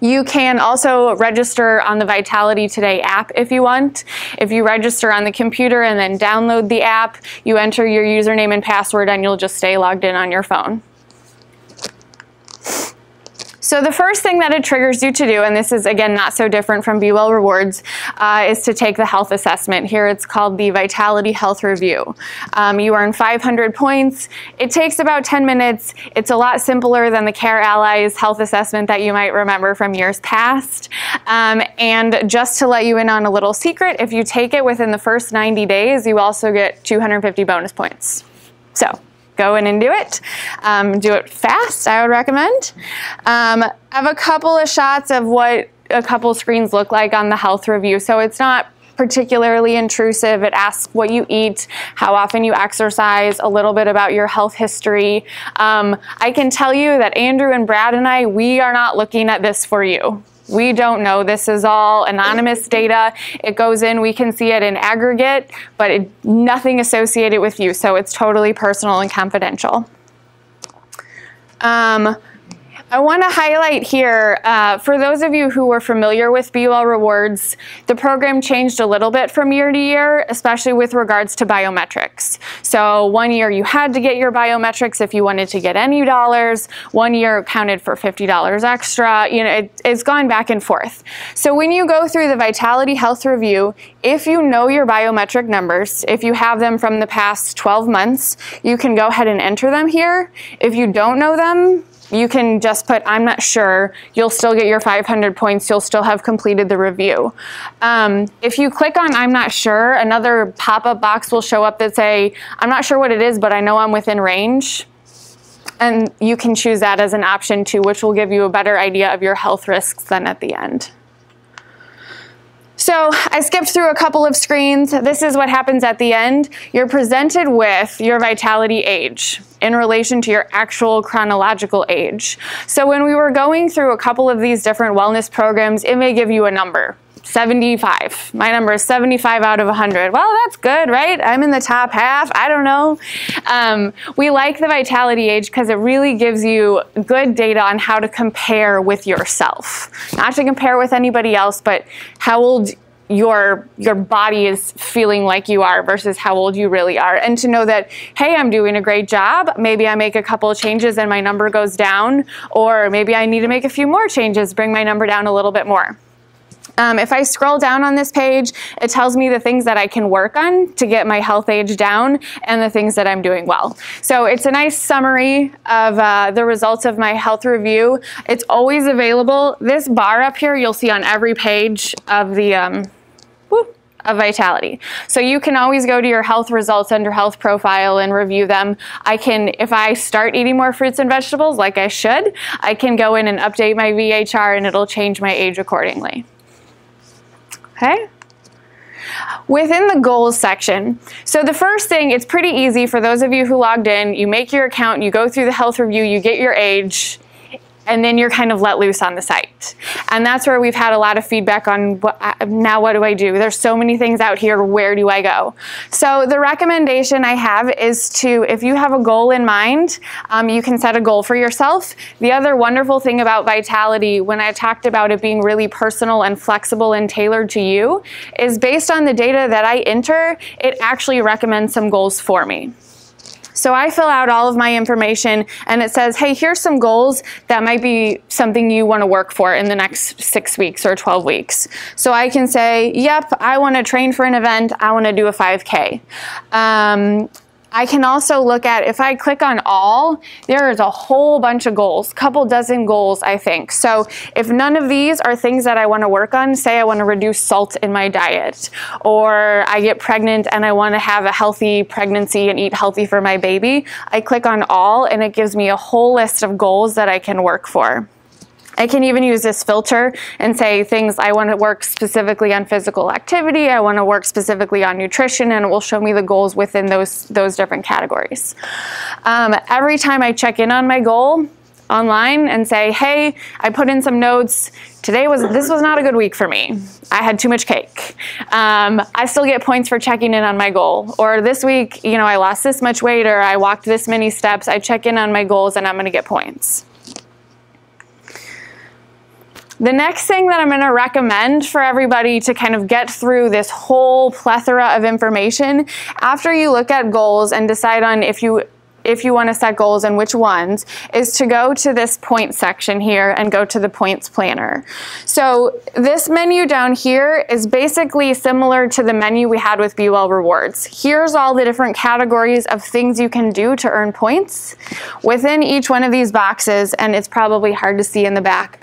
You can also register on the Vitality Today app if you want. If you register on the computer and then download the app, you enter your username and password and you'll just stay logged in on your phone. So the first thing that it triggers you to do, and this is again not so different from Be Well Rewards, is to take the health assessment. Here it's called the Vitality Health Review. You earn 500 points. It takes about 10 minutes. It's a lot simpler than the Care Allies health assessment that you might remember from years past. And just to let you in on a little secret, if you take it within the first 90 days, you also get 250 bonus points. So go in and do it. Do it fast, I would recommend. I have a couple of shots of what a couple screens look like on the health review. So it's not particularly intrusive. It asks what you eat, how often you exercise, a little bit about your health history. I can tell you that Andrew and Brad and I, we are not looking at this for you. We don't know. This is all anonymous data. It goes in, we can see it in aggregate, but nothing associated with you, so it's totally personal and confidential. I want to highlight here, for those of you who were familiar with Be Well Rewards, the program changed a little bit from year to year, especially with regards to biometrics. So one year you had to get your biometrics if you wanted to get any dollars. One year counted for $50 extra. You know, it's gone back and forth. So when you go through the Vitality Health Review, if you know your biometric numbers, if you have them from the past 12 months, you can go ahead and enter them here. If you don't know them, you can just put, I'm not sure. You'll still get your 500 points. You'll still have completed the review. If you click on I'm not sure, another pop-up box will show up that say, I'm not sure what it is, but I know I'm within range. And you can choose that as an option too, which will give you a better idea of your health risks then at the end. So I skipped through a couple of screens. This is what happens at the end. You're presented with your vitality age in relation to your actual chronological age. So when we were going through a couple of these different wellness programs, it may give you a number, 75. My number is 75 out of 100. Well, that's good, right? I'm in the top half. I don't know. We like the vitality age because it really gives you good data on how to compare with yourself. Not to compare with anybody else, but how old your body is feeling like you are versus how old you really are. And to know that, hey, I'm doing a great job. Maybe I make a couple of changes and my number goes down, or maybe I need to make a few more changes, bring my number down a little bit more. If I scroll down on this page, it tells me the things that I can work on to get my health age down and the things that I'm doing well. So it's a nice summary of the results of my health review. It's always available. This bar up here you'll see on every page of the of Vitality. So you can always go to your health results under health profile and review them. I can, if I start eating more fruits and vegetables like I should, I can go in and update my VHR and it'll change my age accordingly. Okay? Within the goals section, so the first thing, it's pretty easy for those of you who logged in, you make your account, you go through the health review, you get your age, and then you're kind of let loose on the site. And that's where we've had a lot of feedback on now what do I do? There's so many things out here, where do I go? So the recommendation I have is to, if you have a goal in mind, you can set a goal for yourself. The other wonderful thing about Vitality, when I talked about it being really personal and flexible and tailored to you, is based on the data that I enter, it actually recommends some goals for me. So I fill out all of my information and it says, hey, here's some goals that might be something you want to work for in the next 6 weeks or 12 weeks. So I can say, yep, I want to train for an event. I want to do a 5K. I can also look at, if I click on all, there is a whole bunch of goals, couple dozen goals, I think. So if none of these are things that I want to work on, say I want to reduce salt in my diet, or I get pregnant and I want to have a healthy pregnancy and eat healthy for my baby, I click on all and it gives me a whole list of goals that I can work for. I can even use this filter and say things I want to work specifically on physical activity, I want to work specifically on nutrition, and it will show me the goals within those different categories. Every time I check in on my goal, online and say, hey, I put in some notes. This was not a good week for me. I had too much cake. I still get points for checking in on my goal. Or this week, I lost this much weight, or I walked this many steps. I check in on my goals and I'm going to get points. The next thing that I'm going to recommend for everybody to kind of get through this whole plethora of information, after you look at goals and decide on if you want to set goals and which ones, is to go to this points section here and go to the points planner. So this menu down here is basically similar to the menu we had with Be Well Rewards. Here's all the different categories of things you can do to earn points. Within each one of these boxes, and it's probably hard to see in the back,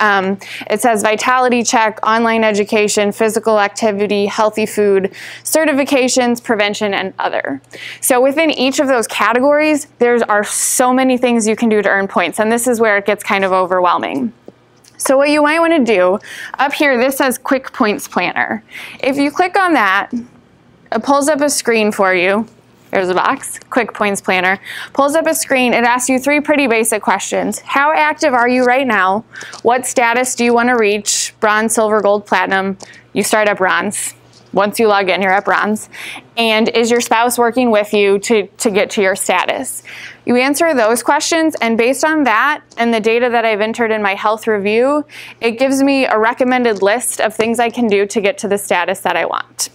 it says vitality check, online education, physical activity, healthy food, certifications, prevention, and other. So within each of those categories, there are so many things you can do to earn points, and this is where it gets kind of overwhelming. So what you might want to do, up here this says Quick Points Planner. If you click on that, it pulls up a screen for you. There's a box, Quick Points Planner. Pulls up a screen, it asks you 3 pretty basic questions. How active are you right now? What status do you want to reach? Bronze, silver, gold, platinum. You start at bronze. Once you log in, you're at bronze. And is your spouse working with you to get to your status? You answer those questions, and based on that and the data that I've entered in my health review, it gives me a recommended list of things I can do to get to the status that I want.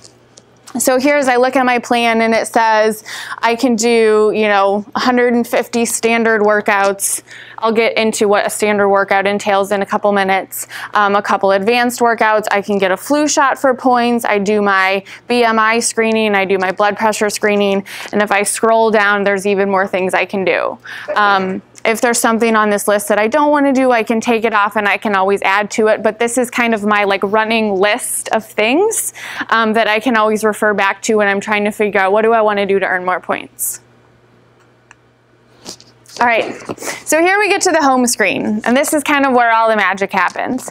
So here as I look at my plan, and it says I can do, 150 standard workouts. I'll get into what a standard workout entails in a couple minutes. A couple advanced workouts. I can get a flu shot for points. I do my BMI screening. I do my blood pressure screening. And if I scroll down, there's even more things I can do. If there's something on this list that I don't want to do, I can take it off and I can always add to it. But this is kind of my running list of things that I can always refer back to when I'm trying to figure out what do I want to do to earn more points. All right, so here we get to the home screen, and this is kind of where all the magic happens.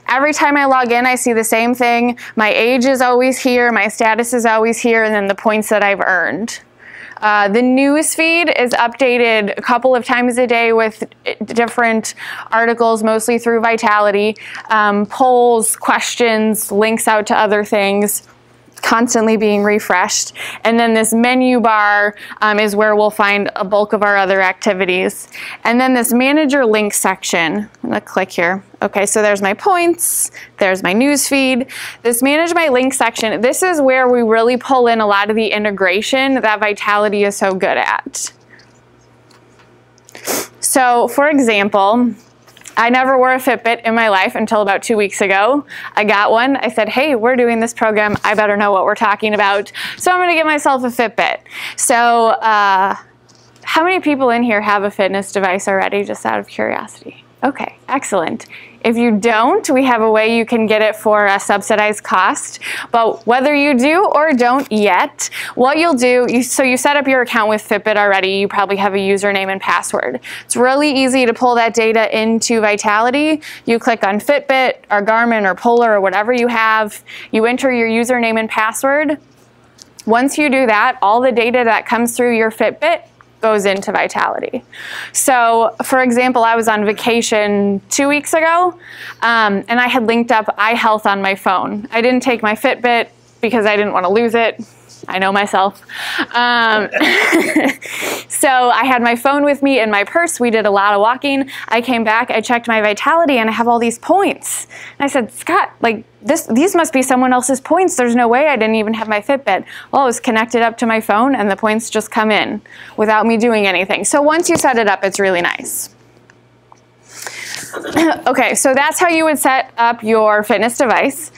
Every time I log in, I see the same thing. My age is always here, my status is always here, and then the points that I've earned. The news feed is updated a couple of times a day with different articles, mostly through Vitality, polls, questions, links out to other things, constantly being refreshed. And then this menu bar is where we'll find a bulk of our other activities. And then this manager link section, I'm gonna click here. Okay, so there's my points, there's my news feed. This manage my link section, this is where we really pull in a lot of the integration that Vitality is so good at. So for example, I never wore a Fitbit in my life until about 2 weeks ago. I got one. I said, hey, we're doing this program. I better know what we're talking about. So I'm going to get myself a Fitbit. So how many people in here have a fitness device already, just out of curiosity? Okay, excellent. If you don't, we have a way you can get it for a subsidized cost. But whether you do or don't yet, what you'll do, so you set up your account with Fitbit already, you probably have a username and password. It's really easy to pull that data into Vitality. You click on Fitbit or Garmin or Polar or whatever you have. You enter your username and password. Once you do that, all the data that comes through your Fitbit goes into Vitality. So for example, I was on vacation 2 weeks ago and I had linked up iHealth on my phone. I didn't take my Fitbit because I didn't want to lose it. I know myself. So I had my phone with me in my purse. We did a lot of walking. I came back, I checked my Vitality, and I have all these points. And I said, Scott, these must be someone else's points. There's no way I didn't even have my Fitbit. Well, it was connected up to my phone, and the points just come in without me doing anything. So once you set it up, it's really nice. Okay, so that's how you would set up your fitness device.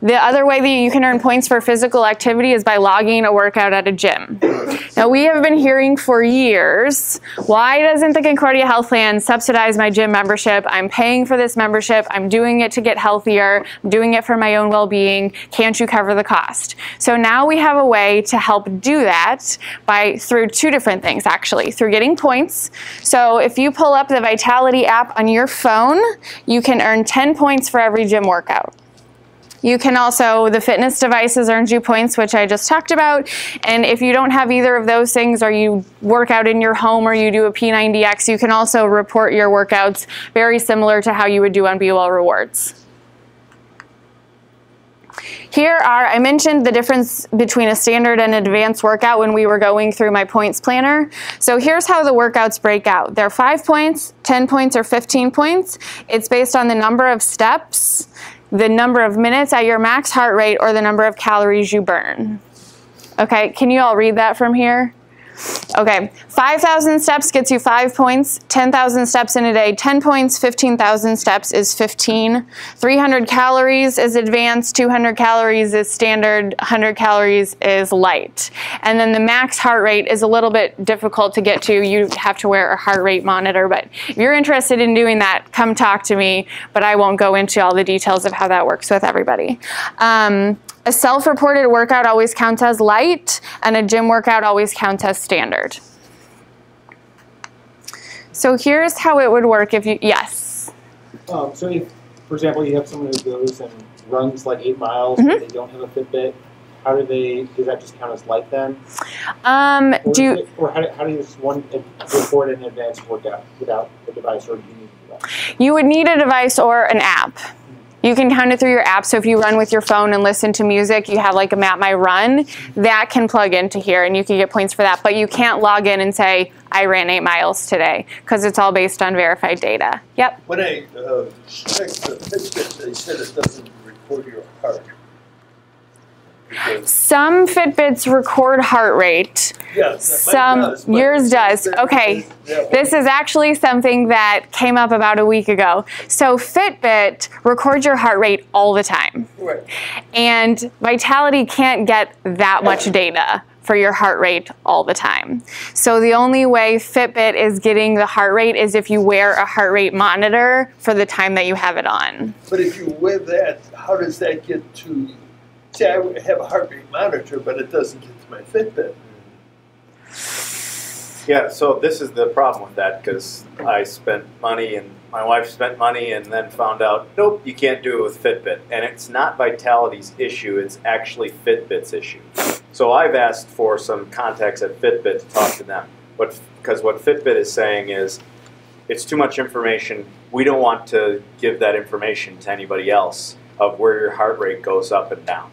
The other way that you can earn points for physical activity is by logging a workout at a gym. Now, we have been hearing for years, why doesn't the Concordia Health Plan subsidize my gym membership? I'm paying for this membership. I'm doing it to get healthier. I'm doing it for my own well-being. Can't you cover the cost? So now we have a way to help do that through 2 different things, actually, through getting points. So if you pull up the Vitality app on your phone, you can earn 10 points for every gym workout. You can also, the fitness devices earns you points, which I just talked about. And if you don't have either of those things, or you work out in your home or you do a P90X, you can also report your workouts very similar to how you would do on BeWell Rewards. Here are, I mentioned the difference between a standard and advanced workout when we were going through my points planner. So here's how the workouts break out. They're 5 points, 10 points, or 15 points. It's based on the number of steps, the number of minutes at your max heart rate, or the number of calories you burn. Okay, can you all read that from here? Okay, 5,000 steps gets you 5 points, 10,000 steps in a day, 10 points, 15,000 steps is 15. 300 calories is advanced, 200 calories is standard, 100 calories is light. And then the max heart rate is a little bit difficult to get to. You have to wear a heart rate monitor, but if you're interested in doing that, come talk to me, but I won't go into all the details of how that works with everybody. A self-reported workout always counts as light, and a gym workout always counts as standard. So here's how it would work if you, yes? So if, for example, you have someone who goes and runs like 8 miles, but they don't have a Fitbit, how do they, does that just count as light then? How do you just one report an advanced workout without the device, or do you need a device? You would need a device or an app. You can count it through your app. So if you run with your phone and listen to music, you have like a Map My Run, that can plug into here and you can get points for that. But you can't log in and say, I ran 8 miles today, because it's all based on verified data. Yep. When I checked the Fitbit, they said it doesn't record your heart. Some Fitbits record heart rate. Yes, Yours does. Okay, this is actually something that came up about a week ago. So Fitbit records your heart rate all the time. Right. And Vitality can't get that much data for your heart rate all the time. So the only way Fitbit is getting the heart rate is if you wear a heart rate monitor for the time that you have it on. But if you wear that, how does that get to... See, I have a heart rate monitor, but it doesn't get to my Fitbit. Yeah, so this is the problem with that, because I spent money and my wife spent money and then found out, nope, you can't do it with Fitbit. And it's not Vitality's issue, it's actually Fitbit's issue. So I've asked for some contacts at Fitbit to talk to them. Because what Fitbit is saying is, it's too much information. We don't want to give that information to anybody else of where your heart rate goes up and down.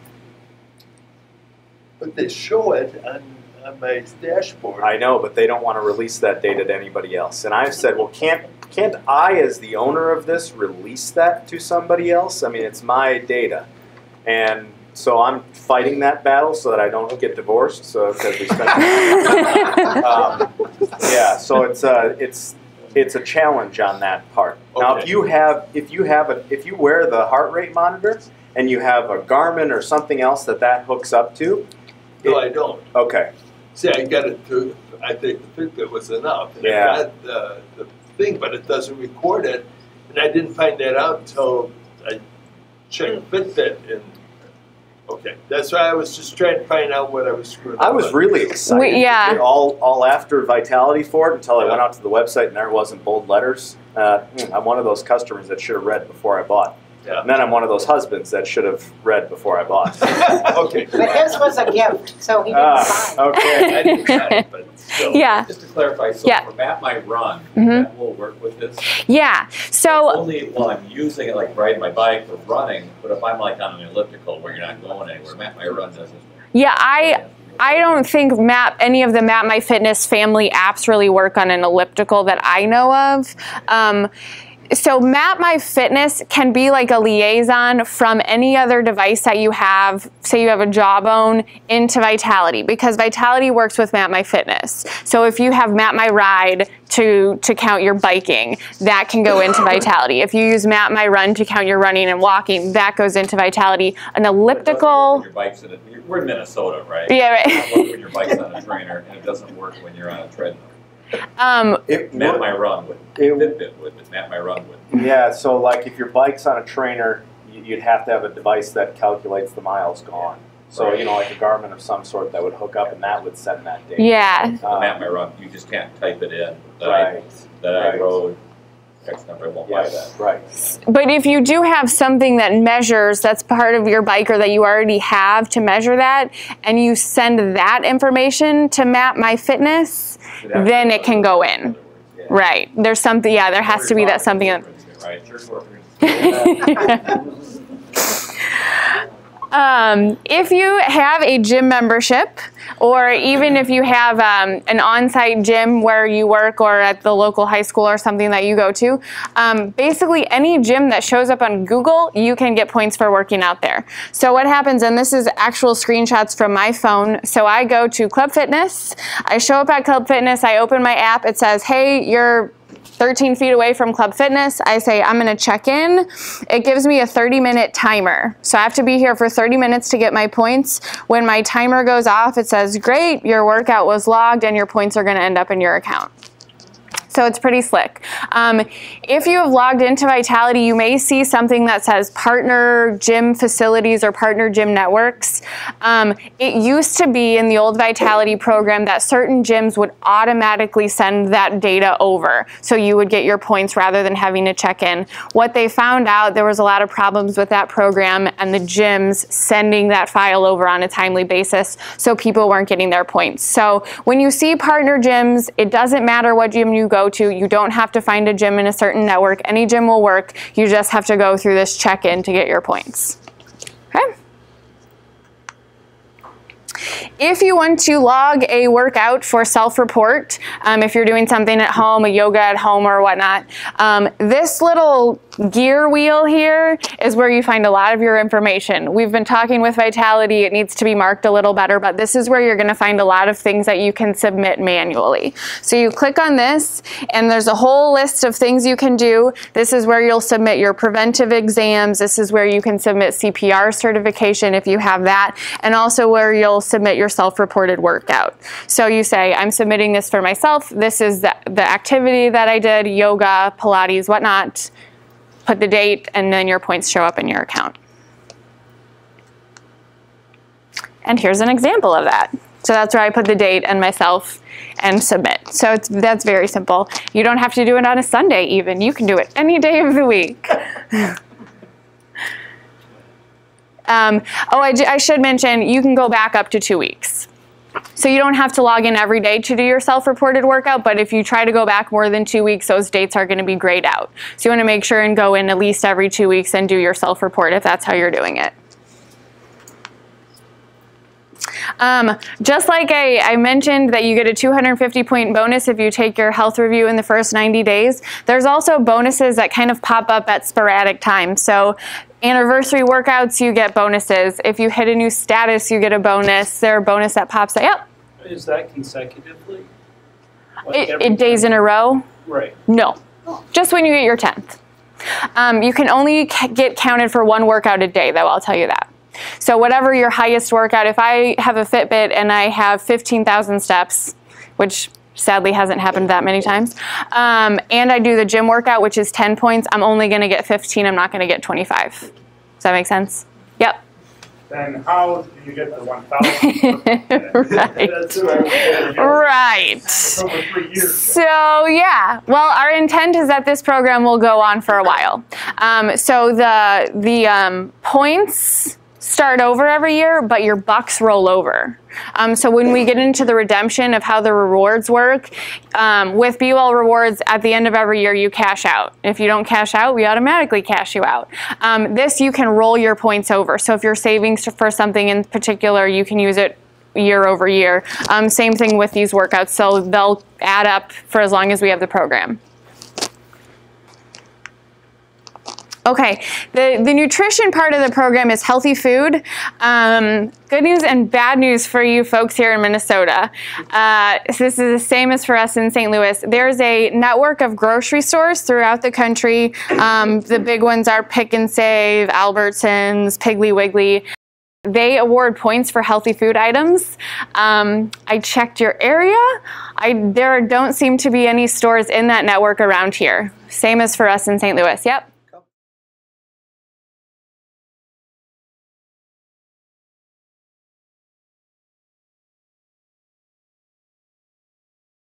But they show it on my dashboard. I know, but they don't want to release that data to anybody else. And I've said, well, can't I, as the owner of this, release that to somebody else? I mean, it's my data. And so I'm fighting that battle so that I don't get divorced. So because we spend yeah, so it's a challenge on that part. Okay. Now, if you wear the heart rate monitor and you have a Garmin or something else that hooks up to. No, I don't. Okay. See, I got it to, I think the Fitbit was enough. And yeah. I got the thing, but it doesn't record it. And I didn't find that out until I checked Fitbit. And okay, that's why I was just trying to find out what I was screwing up. I was really excited. Yeah. All after Vitality for it until I went out to the website and there it was in bold letters. I'm one of those customers that should have read before I bought. Yeah. And then I'm one of those husbands that should have read before I bought. Okay. But his was a gift, so he didn't buy. Okay. I didn't buy it, but still. Yeah. Just to clarify, so for Map My Run, that will work with this? Yeah. So only while I'm using it, like riding my bike or running, but if I'm like on an elliptical where you're not going anywhere, Map My Run doesn't work. Yeah, I don't think any of the Map My Fitness family apps really work on an elliptical that I know of. So Map My Fitness can be like a liaison from any other device that you have, say you have a Jawbone, into Vitality, because Vitality works with Map My Fitness. So if you have Map My Ride to count your biking, that can go into Vitality. If you use Map My Run to count your running and walking, that goes into Vitality. An elliptical... We're in Minnesota, right? Yeah, right. It doesn't work when your bike's on a trainer, and it doesn't work when you're on a treadmill. Map My Run would. Fitbit would, but Map My Run would. Yeah, so like if your bike's on a trainer, you'd have to have a device that calculates the miles gone. So, right. You know, like a Garmin of some sort that would hook up and that would send that data. Yeah. Map My Run, you just can't type it in that right. I rode X number, it won't buy that. Right. But if you do have something that measures, that's part of your bike or that you already have to measure that, and you send that information to Map My Fitness, then it can go in. Yeah. Right. There's something, yeah, there has to be that something. Right, church workers. If you have a gym membership, or even if you have an on-site gym where you work or at the local high school or something that you go to, basically any gym that shows up on Google, you can get points for working out there. So what happens, and this is actual screenshots from my phone, so I go to Club Fitness, I show up at Club Fitness, I open my app, it says, hey, you're 13 feet away from Club Fitness. I say, I'm gonna check in. It gives me a 30-minute timer. So I have to be here for 30 minutes to get my points. When my timer goes off, it says, great, your workout was logged and your points are gonna end up in your account. So it's pretty slick. If you have logged into Vitality, you may see something that says partner gym facilities or partner gym networks. It used to be in the old Vitality program that certain gyms would automatically send that data over. So you would get your points rather than having to check in. What they found out, there was a lot of problems with that program and the gyms sending that file over on a timely basis, so people weren't getting their points. So when you see partner gyms, it doesn't matter what gym you go to. You don't have to find a gym in a certain network. Any gym will work. You just have to go through this check-in to get your points. Okay? If you want to log a workout for self-report, if you're doing something at home, a yoga at home or whatnot, this little gear wheel here is where you find a lot of your information. We've been talking with Vitality, it needs to be marked a little better, but this is where you're gonna find a lot of things that you can submit manually. So you click on this, and there's a whole list of things you can do. This is where you'll submit your preventive exams. This is where you can submit CPR certification if you have that, and also where you'll submit your self-reported workout. So you say, I'm submitting this for myself. This is the activity that I did, yoga, Pilates, whatnot. Put the date, and then your points show up in your account. And here's an example of that. So that's where I put the date and myself and submit. So that's very simple. You don't have to do it on a Sunday even. You can do it any day of the week. I should mention, you can go back up to 2 weeks. So you don't have to log in every day to do your self-reported workout, but if you try to go back more than 2 weeks, those dates are going to be grayed out. So you want to make sure and go in at least every 2 weeks and do your self-report if that's how you're doing it. Just like I mentioned that you get a 250-point bonus if you take your health review in the first 90 days, there's also bonuses that kind of pop up at sporadic times. So anniversary workouts, you get bonuses. If you hit a new status, you get a bonus. There are bonus that pops up. Yep. Is that consecutively? Days in a row? Right. No. Just when you get your 10th. You can only get counted for one workout a day, though, I'll tell you that. So whatever your highest workout, if I have a Fitbit and I have 15,000 steps, which sadly hasn't happened that many times, and I do the gym workout, which is 10 points, I'm only going to get 15, I'm not going to get 25. Does that make sense? Yep. Then how do you get the 1,000? Right. Right. Over 3 years. So yeah, well, our intent is that this program will go on for a while. So the points start over every year, but your bucks roll over. So when we get into the redemption of how the rewards work, with Be Well Rewards, at the end of every year, you cash out. If you don't cash out, we automatically cash you out. This, you can roll your points over. So if you're saving for something in particular, you can use it year over year. Same thing with these workouts. So they'll add up for as long as we have the program. Okay, the nutrition part of the program is healthy food. Good news and bad news for you folks here in Minnesota. This is the same as for us in St. Louis. There's a network of grocery stores throughout the country. The big ones are Pick and Save, Albertsons, Piggly Wiggly. They award points for healthy food items. I checked your area. There don't seem to be any stores in that network around here. Same as for us in St. Louis. Yep.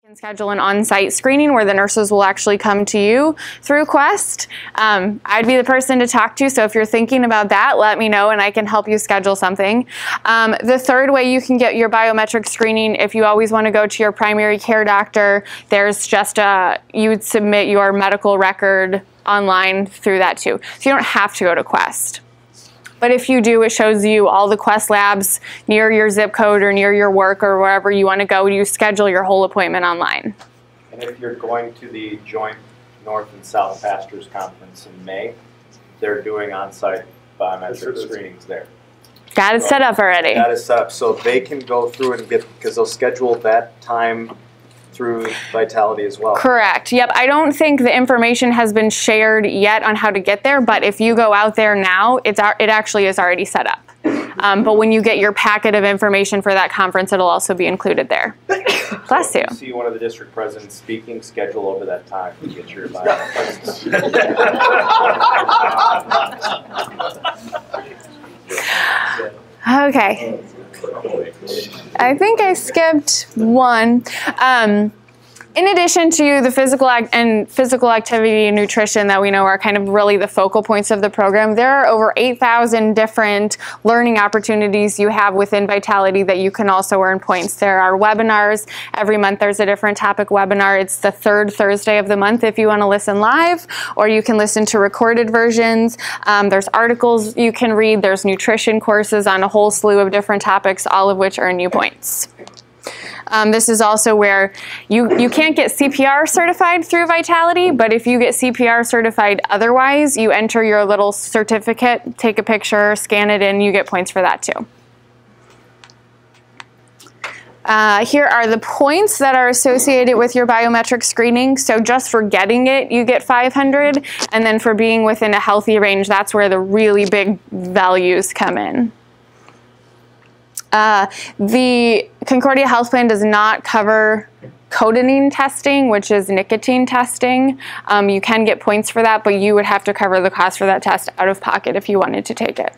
can schedule an on-site screening where the nurses will actually come to you through Quest. I'd be the person to talk to, so if you're thinking about that, let me know and I can help you schedule something. The third way you can get your biometric screening, if you always want to go to your primary care doctor, there's just you would submit your medical record online through that too. So you don't have to go to Quest. But if you do, it shows you all the Quest labs near your zip code or near your work or wherever you want to go. You schedule your whole appointment online. And if you're going to the joint North and South Pastors Conference in May, they're doing on-site biometric screenings there. Got it set up already. That is set up, so they can go through and get, because they'll schedule that time through Vitality as well. Correct. Yep. I don't think the information has been shared yet on how to get there, but if you go out there now, it actually is already set up. But when you get your packet of information for that conference, it'll also be included there. Bless you. See one of the district presidents speaking, schedule over that time to get your biometrics. Okay. I think I skipped one. In addition to the physical activity and nutrition that we know are kind of really the focal points of the program, there are over 8,000 different learning opportunities you have within Vitality that you can also earn points. There are webinars. Every month there's a different topic webinar. It's the third Thursday of the month if you want to listen live, or you can listen to recorded versions. There's articles you can read. There's nutrition courses on a whole slew of different topics, all of which earn you points. This is also where you can't get CPR certified through Vitality, but if you get CPR certified otherwise, you enter your little certificate, take a picture, scan it in, you get points for that too. Here are the points that are associated with your biometric screening. So just for getting it, you get 500, and then for being within a healthy range, that's where the really big values come in. The Concordia Health Plan does not cover cotinine testing, which is nicotine testing. You can get points for that, but you would have to cover the cost for that test out of pocket if you wanted to take it.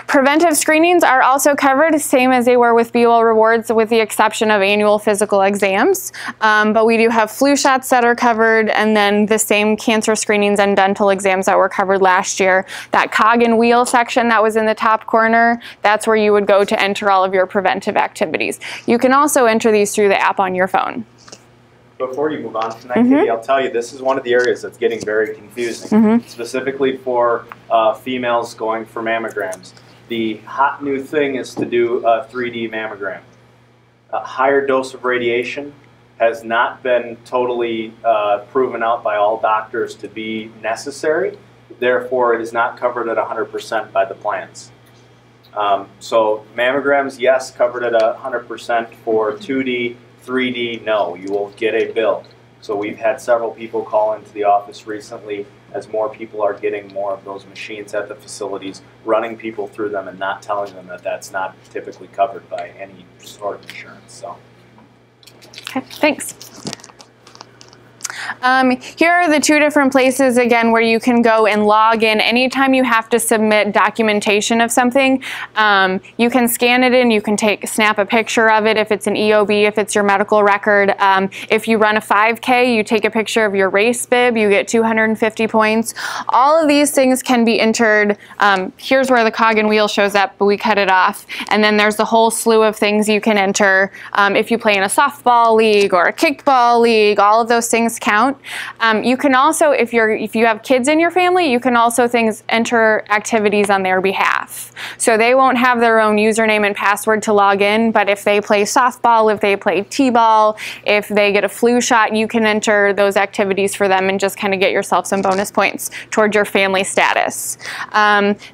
Preventive screenings are also covered, same as they were with BUL rewards, with the exception of annual physical exams. But we do have flu shots that are covered, and then the same cancer screenings and dental exams that were covered last year. That cog and wheel section that was in the top corner, that's where you would go to enter all of your preventive activities. You can also enter these through the app on your phone. Before you move on tonight, Katie, I'll tell you this is one of the areas that's getting very confusing, specifically for females going for mammograms. The hot new thing is to do a 3D mammogram. A higher dose of radiation has not been totally proven out by all doctors to be necessary. Therefore, it is not covered at 100% by the plans. So mammograms, yes, covered at 100% for 2D. 3D, no, you will get a bill. So we've had several people call into the office recently as more people are getting more of those machines at the facilities, running people through them and not telling them that that's not typically covered by any sort of insurance. So. Okay, thanks. Here are the two different places, again, where you can go and log in. Anytime you have to submit documentation of something, you can scan it in, you can snap a picture of it if it's an EOB, if it's your medical record. If you run a 5K, you take a picture of your race bib, you get 250 points. All of these things can be entered. Here's where the cog and wheel shows up, but we cut it off. And then there's a whole slew of things you can enter. If you play in a softball league or a kickball league, all of those things count. You can also, if you have kids in your family, you can also enter activities on their behalf. So they won't have their own username and password to log in, but if they play softball, if they play t-ball, if they get a flu shot, you can enter those activities for them and just kind of get yourself some bonus points towards your family status.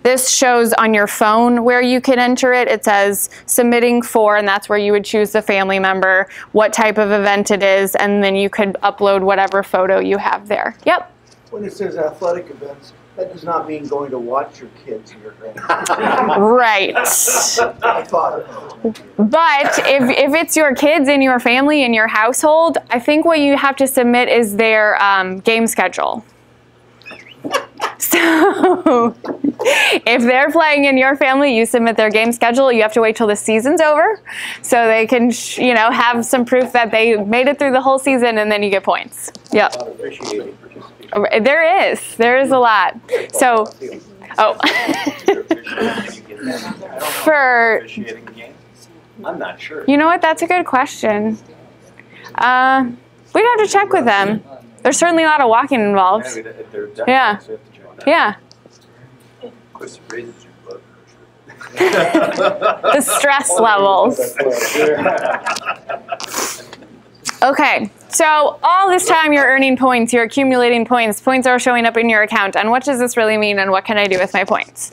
This shows on your phone where you can enter it. It says submitting for, and that's where you would choose the family member, what type of event it is, and then you could upload whatever photo you have there. Yep. When it says athletic events, that does not mean going to watch your kids and your grandkids. Right. I thought of it. But if it's your kids in your family, in your household, I think what you have to submit is their game schedule. So So if they're playing in your family, you submit their game schedule. You have to wait till the season's over so they can, have some proof that they made it through the whole season, and then you get points. Yep. There is a lot. So, for I'm not sure. You know what? That's a good question. We'd have to check with them. There's certainly a lot of walking involved. Yeah. Yeah. The stress levels. Okay, so all this time you're earning points, you're accumulating points, points are showing up in your account, and what does this really mean, and what can I do with my points?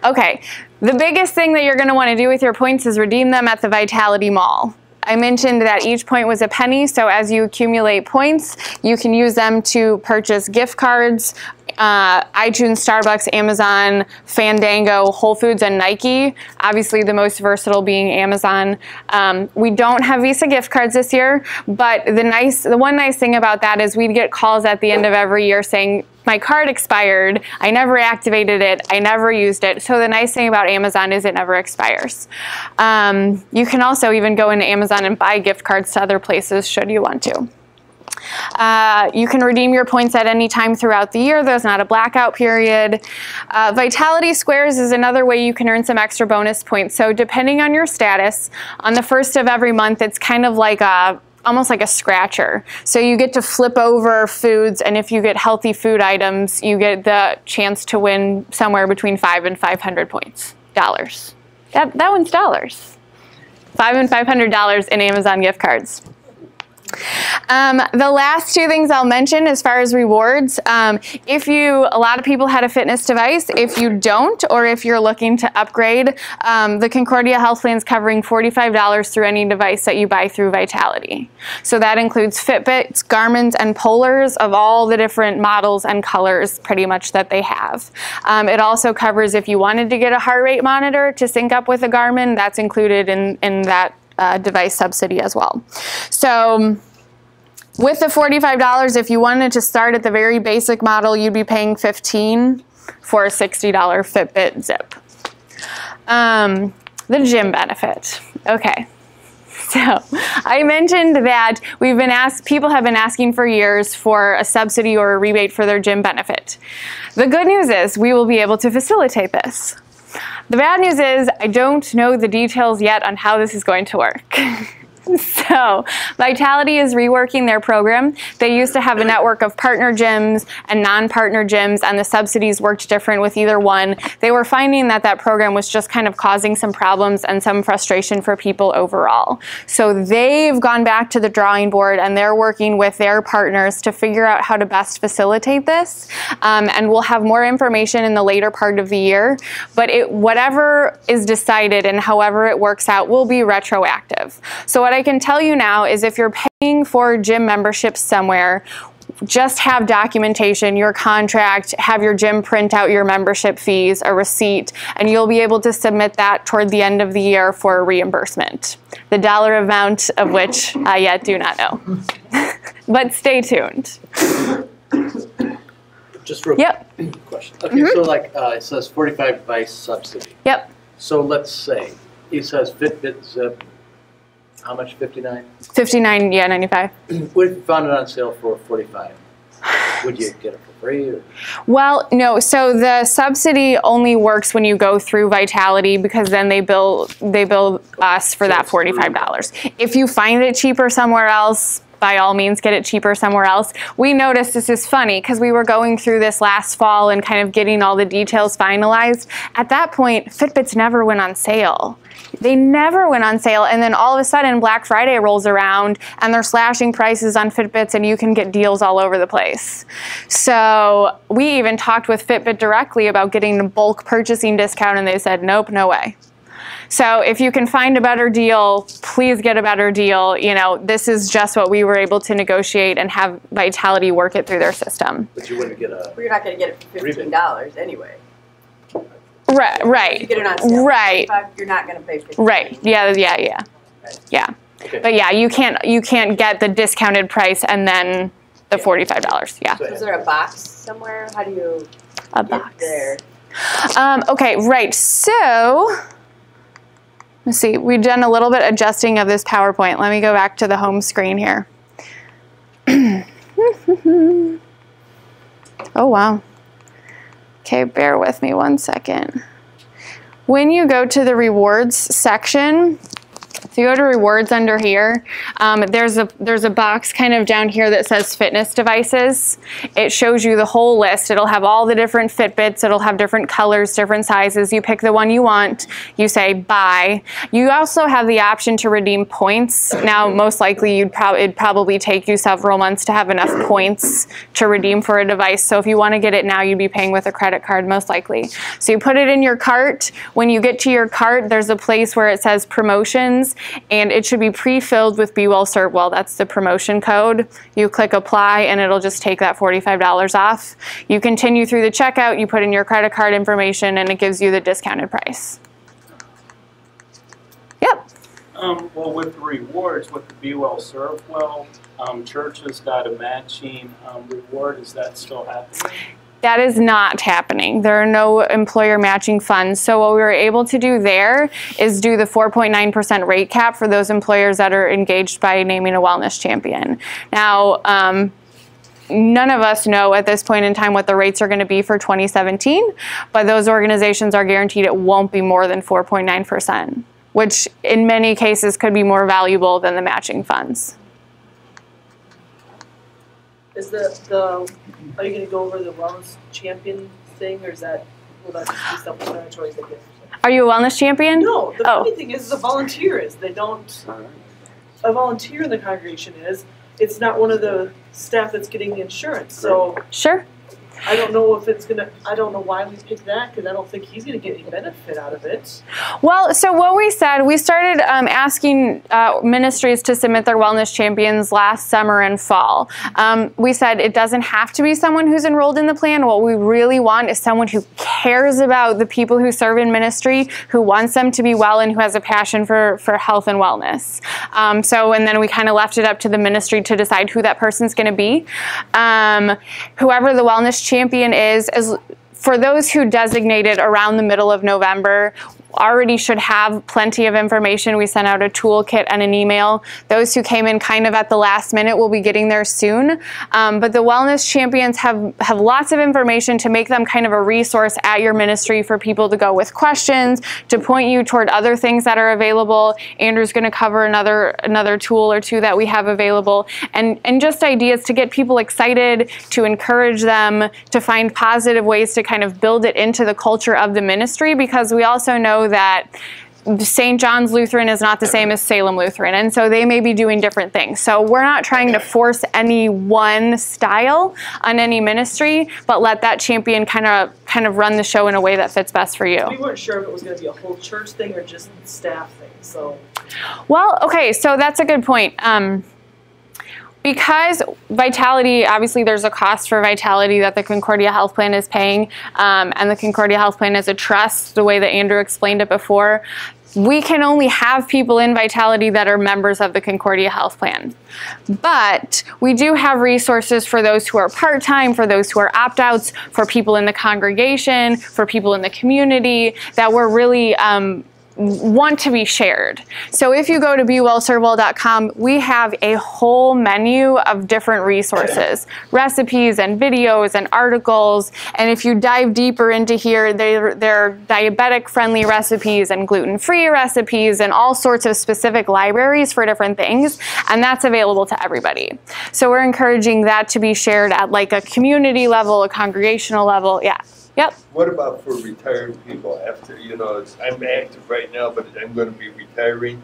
Okay, the biggest thing that you're going to want to do with your points is redeem them at the Vitality Mall. I mentioned that each point was a penny, so as you accumulate points, you can use them to purchase gift cards, iTunes, Starbucks, Amazon, Fandango, Whole Foods, and Nike. Obviously, the most versatile being Amazon. We don't have Visa gift cards this year, but the one nice thing about that is we'd get calls at the end of every year saying, my card expired, I never activated it, I never used it. So the nice thing about Amazon is it never expires. You can also even go into Amazon and buy gift cards to other places should you want to. You can redeem your points at any time throughout the year. There's not a blackout period. Vitality Squares is another way you can earn some extra bonus points. So depending on your status, on the first of every month, it's kind of like almost like a scratcher. So you get to flip over foods, and if you get healthy food items, you get the chance to win somewhere between $500 and $500 points. Dollars. That one's dollars. $500 and $500 in Amazon gift cards. The last two things I'll mention as far as rewards, a lot of people had a fitness device. If you don't, or if you're looking to upgrade, the Concordia Health Plan is covering $45 through any device that you buy through Vitality. So that includes Fitbits, Garmins, and Polars of all the different models and colors pretty much that they have. It also covers if you wanted to get a heart rate monitor to sync up with a Garmin, that's included in that device subsidy as well. So with the $45, if you wanted to start at the very basic model, you'd be paying $15 for a $60 Fitbit Zip. The gym benefit. Okay. So I mentioned that people have been asking for years for a subsidy or a rebate for their gym benefit. The good news is we will be able to facilitate this. The bad news is I don't know the details yet on how this is going to work. So Vitality is reworking their program. They used to have a network of partner gyms and non-partner gyms, and the subsidies worked different with either one. They were finding that that program was just kind of causing some problems and some frustration for people overall. So they've gone back to the drawing board, and they're working with their partners to figure out how to best facilitate this. And we'll have more information in the later part of the year. But whatever is decided and however it works out will be retroactive. So what I can tell you now is if you're paying for gym memberships somewhere, just have documentation, your contract, have your gym print out your membership fees, a receipt, and you'll be able to submit that toward the end of the year for a reimbursement. The dollar amount of which I yet do not know. But stay tuned. Just real quick question. Okay, so like it says 45 device subsidy. Yep. So let's say it says Fitbit Zip. How much? 59? 59, yeah, 95. What if you found it on sale for 45? Would you get it for free? Or? Well, no. So the subsidy only works when you go through Vitality, because then they bill us for that $45. If you find it cheaper somewhere else, by all means, get it cheaper somewhere else. We noticed, this is funny, because we were going through this last fall and kind of getting all the details finalized. At that point, Fitbits never went on sale. They never went on sale, and then all of a sudden Black Friday rolls around and they're slashing prices on Fitbits, and you can get deals all over the place. So we even talked with Fitbit directly about getting a bulk purchasing discount, and they said, nope, no way. So if you can find a better deal, please get a better deal. You know, this is just what we were able to negotiate and have Vitality work it through their system. But you wouldn't get a... Well, you're not going to get it for $15 anyway. Right. You get it on sale. Right. You're not going to pay $15. Right. Yeah. Okay. But yeah, you can't get the discounted price and then the $45. Yeah. Is there a box somewhere? How do you? a box. Okay, right. So let's see. We've done a little bit adjusting of this PowerPoint. Let me go back to the home screen here. Oh, wow. Okay, bear with me one second. When you go to the rewards section, if you go to rewards under here, there's a box kind of down here that says fitness devices. It shows you the whole list. It'll have all the different Fitbits. It'll have different colors, different sizes. You pick the one you want. You say buy. You also have the option to redeem points. Now, most likely it'd probably take you several months to have enough points to redeem for a device. So if you want to get it now, you'd be paying with a credit card most likely. So you put it in your cart. When you get to your cart, there's a place where it says promotions, and it should be pre-filled with Be Well, Serve Well. That's the promotion code. You click apply, and it'll just take that $45 off. You continue through the checkout, you put in your credit card information, and it gives you the discounted price. Yep. Well, with the rewards, with the Be Well, Serve Well, church has got a matching reward. Is that still happening? That is not happening. There are no employer matching funds. So what we were able to do there is do the 4.9% rate cap for those employers that are engaged by naming a wellness champion. Now, none of us know at this point in time what the rates are going to be for 2017, but those organizations are guaranteed it won't be more than 4.9%, which in many cases could be more valuable than the matching funds. Is are you going to go over the wellness champion thing, or will that just be self-explanatory? Are you a wellness champion? No, the funny thing is a volunteer is. A volunteer in the congregation is. It's not one of the staff that's getting the insurance, so. Sure. I don't know if it's gonna. I don't know why we picked that, because I don't think he's gonna get any benefit out of it. Well, so what we said, we started asking ministries to submit their wellness champions last summer and fall. We said it doesn't have to be someone who's enrolled in the plan. What we really want is someone who cares about the people who serve in ministry, who wants them to be well, and who has a passion for health and wellness. And then we kind of left it up to the ministry to decide who that person's going to be. Whoever the wellness champion is for those who designated around the middle of November, already should have plenty of information. We sent out a toolkit and an email. Those who came in kind of at the last minute will be getting there soon. But the wellness champions have lots of information to make them kind of a resource at your ministry for people to go with questions, to point you toward other things that are available. Andrew's going to cover another tool or two that we have available, and just ideas to get people excited, to encourage them, to find positive ways to kind of build it into the culture of the ministry, because we also know that St. John's Lutheran is not the same as Salem Lutheran, and so they may be doing different things. So we're not trying to force any one style on any ministry, but let that champion kind of run the show in a way that fits best for you. We weren't sure if it was going to be a whole church thing or just staff thing. So, well, okay, so that's a good point. Because Vitality, obviously there's a cost for Vitality that the Concordia Health Plan is paying, and the Concordia Health Plan is a trust, the way that Andrew explained it before. We can only have people in Vitality that are members of the Concordia Health Plan. But we do have resources for those who are part-time, for those who are opt-outs, for people in the congregation, for people in the community, that we're really want to be shared. So if you go to bewellservewell.com, we have a whole menu of different resources, recipes and videos and articles. And if you dive deeper into here, there are diabetic-friendly recipes and gluten-free recipes and all sorts of specific libraries for different things. And that's available to everybody. So we're encouraging that to be shared at like a community level, a congregational level. Yeah. Yep. What about for retired people after, I'm active right now, but I'm going to be retiring.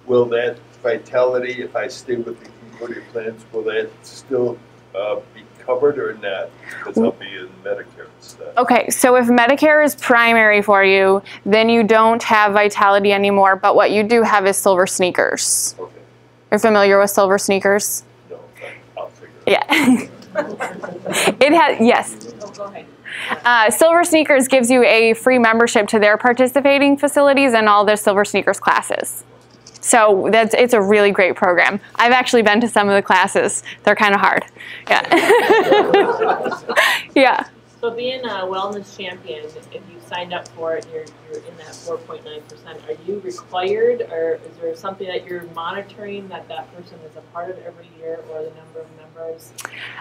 Will that Vitality, if I stay with the Concordia plans, will that still be covered or not? Because I'll be in Medicare and stuff. Okay, so if Medicare is primary for you, then you don't have Vitality anymore, but what you do have is Silver Sneakers. Okay. You're familiar with Silver Sneakers? No, I'll figure it out. It has, yes. Oh, go ahead. Silver Sneakers gives you a free membership to their participating facilities and all their Silver Sneakers classes. So it's a really great program. I've actually been to some of the classes. They're kind of hard. Yeah. Yeah. So being a wellness champion, if you signed up for it, you're in that 4.9%. Are you required, or is there something that you're monitoring that person is a part of every year, or the number of members?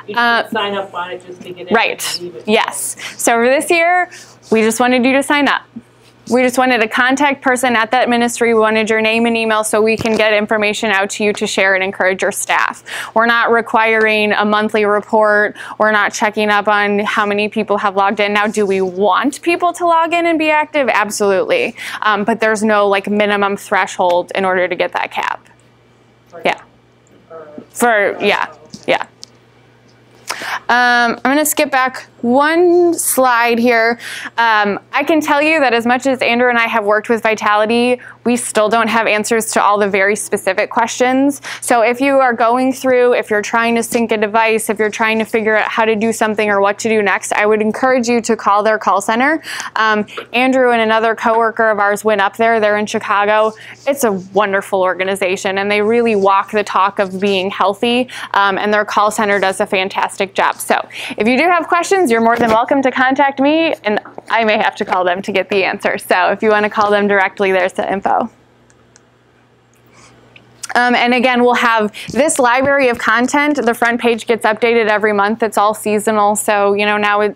You should sign up on it just to get in. Right. And leave it. Yes. So for this year, we just wanted you to sign up. We just wanted a contact person at that ministry. We wanted your name and email so we can get information out to you to share and encourage your staff. We're not requiring a monthly report. We're not checking up on how many people have logged in. Now, do we want people to log in and be active? Absolutely. But there's no like minimum threshold in order to get that cap. Yeah. Yeah. I'm going to skip back one slide here. I can tell you that as much as Andrew and I have worked with Vitality, we still don't have answers to all the very specific questions. So if you are going through, if you're trying to sync a device, if you're trying to figure out how to do something or what to do next, I would encourage you to call their call center. Andrew and another coworker of ours went up there. They're in Chicago. It's a wonderful organization, and they really walk the talk of being healthy, and their call center does a fantastic job. So if you do have questions, you're more than welcome to contact me, and I may have to call them to get the answer. So if you want to call them directly, there's the info. And again, we'll have this library of content. The front page gets updated every month. It's all seasonal. So, you know, now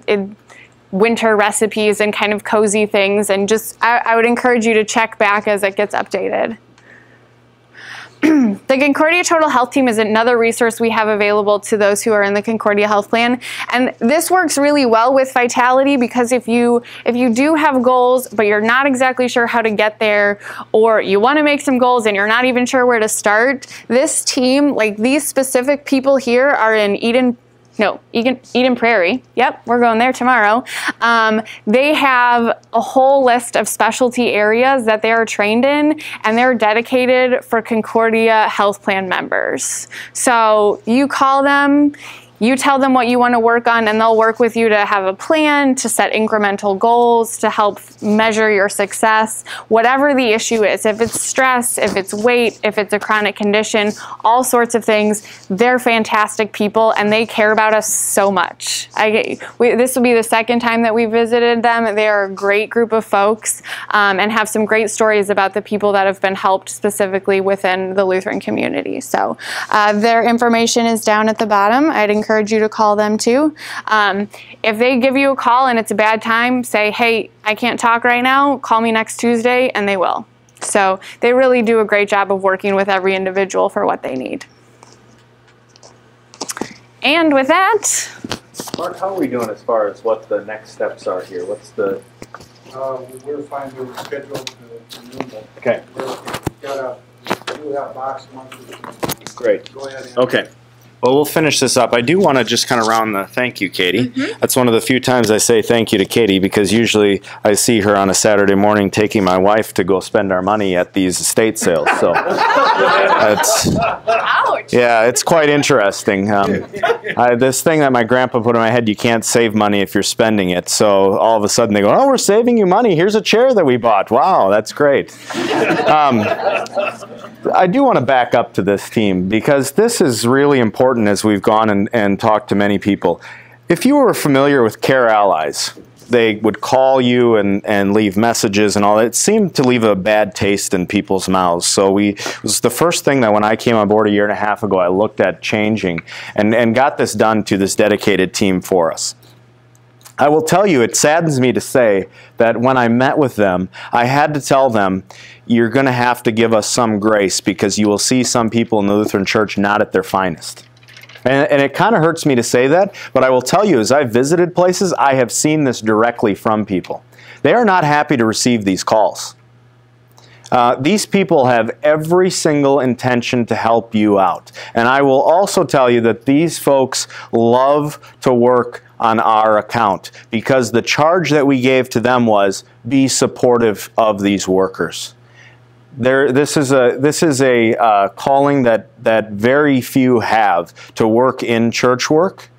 winter recipes and kind of cozy things. And just, I would encourage you to check back as it gets updated. The Concordia Total Health Team is another resource we have available to those who are in the Concordia Health Plan. And this works really well with Vitality because if you do have goals, but you're not exactly sure how to get there, or you want to make some goals and you're not even sure where to start, this team, like these specific people here are in Eden Prairie. Yep, we're going there tomorrow. They have a whole list of specialty areas that they are trained in, and they're dedicated for Concordia Health Plan members. So you call them, you tell them what you want to work on, and they'll work with you to have a plan, to set incremental goals, to help measure your success, whatever the issue is. If it's stress, if it's weight, if it's a chronic condition, all sorts of things. They're fantastic people, and they care about us so much. This will be the second time that we visited them. They are a great group of folks, and have some great stories about the people that have been helped specifically within the Lutheran community. So their information is down at the bottom. I'd encourage you to call them too. If they give you a call and it's a bad time, say, hey, I can't talk right now, call me next Tuesday, and they will. So they really do a great job of working with every individual for what they need. And with that, Mark, how are we doing as far as what the next steps are here? What's the... We're fine to schedule to noon. Okay. We do have box monthly. Great. Go ahead. Okay. Well, we'll finish this up. I do want to just kind of round the thank you, Katie. That's one of the few times I say thank you to Katie, because usually I see her on a Saturday morning taking my wife to go spend our money at these estate sales. So it's quite interesting. This thing that my grandpa put in my head, you can't save money if you're spending it. So all of a sudden they go, oh, we're saving you money. Here's a chair that we bought. Wow, that's great. I do want to back up to this team, because this is really important as we've gone and talked to many people. If you were familiar with Care Allies, they would call you and leave messages and all that. It seemed to leave a bad taste in people's mouths. So it was the first thing that when I came on board a year and a half ago, I looked at changing and got this done to this dedicated team for us. I will tell you, it saddens me to say that when I met with them, I had to tell them, you're going to have to give us some grace, because you will see some people in the Lutheran Church not at their finest. And it kind of hurts me to say that, but I will tell you, as I've visited places, I have seen this directly from people. They are not happy to receive these calls. These people have every single intention to help you out. And I will also tell you that these folks love to work on our account, because the charge that we gave to them was be supportive of these workers. This is a calling that very few have, to work in church work,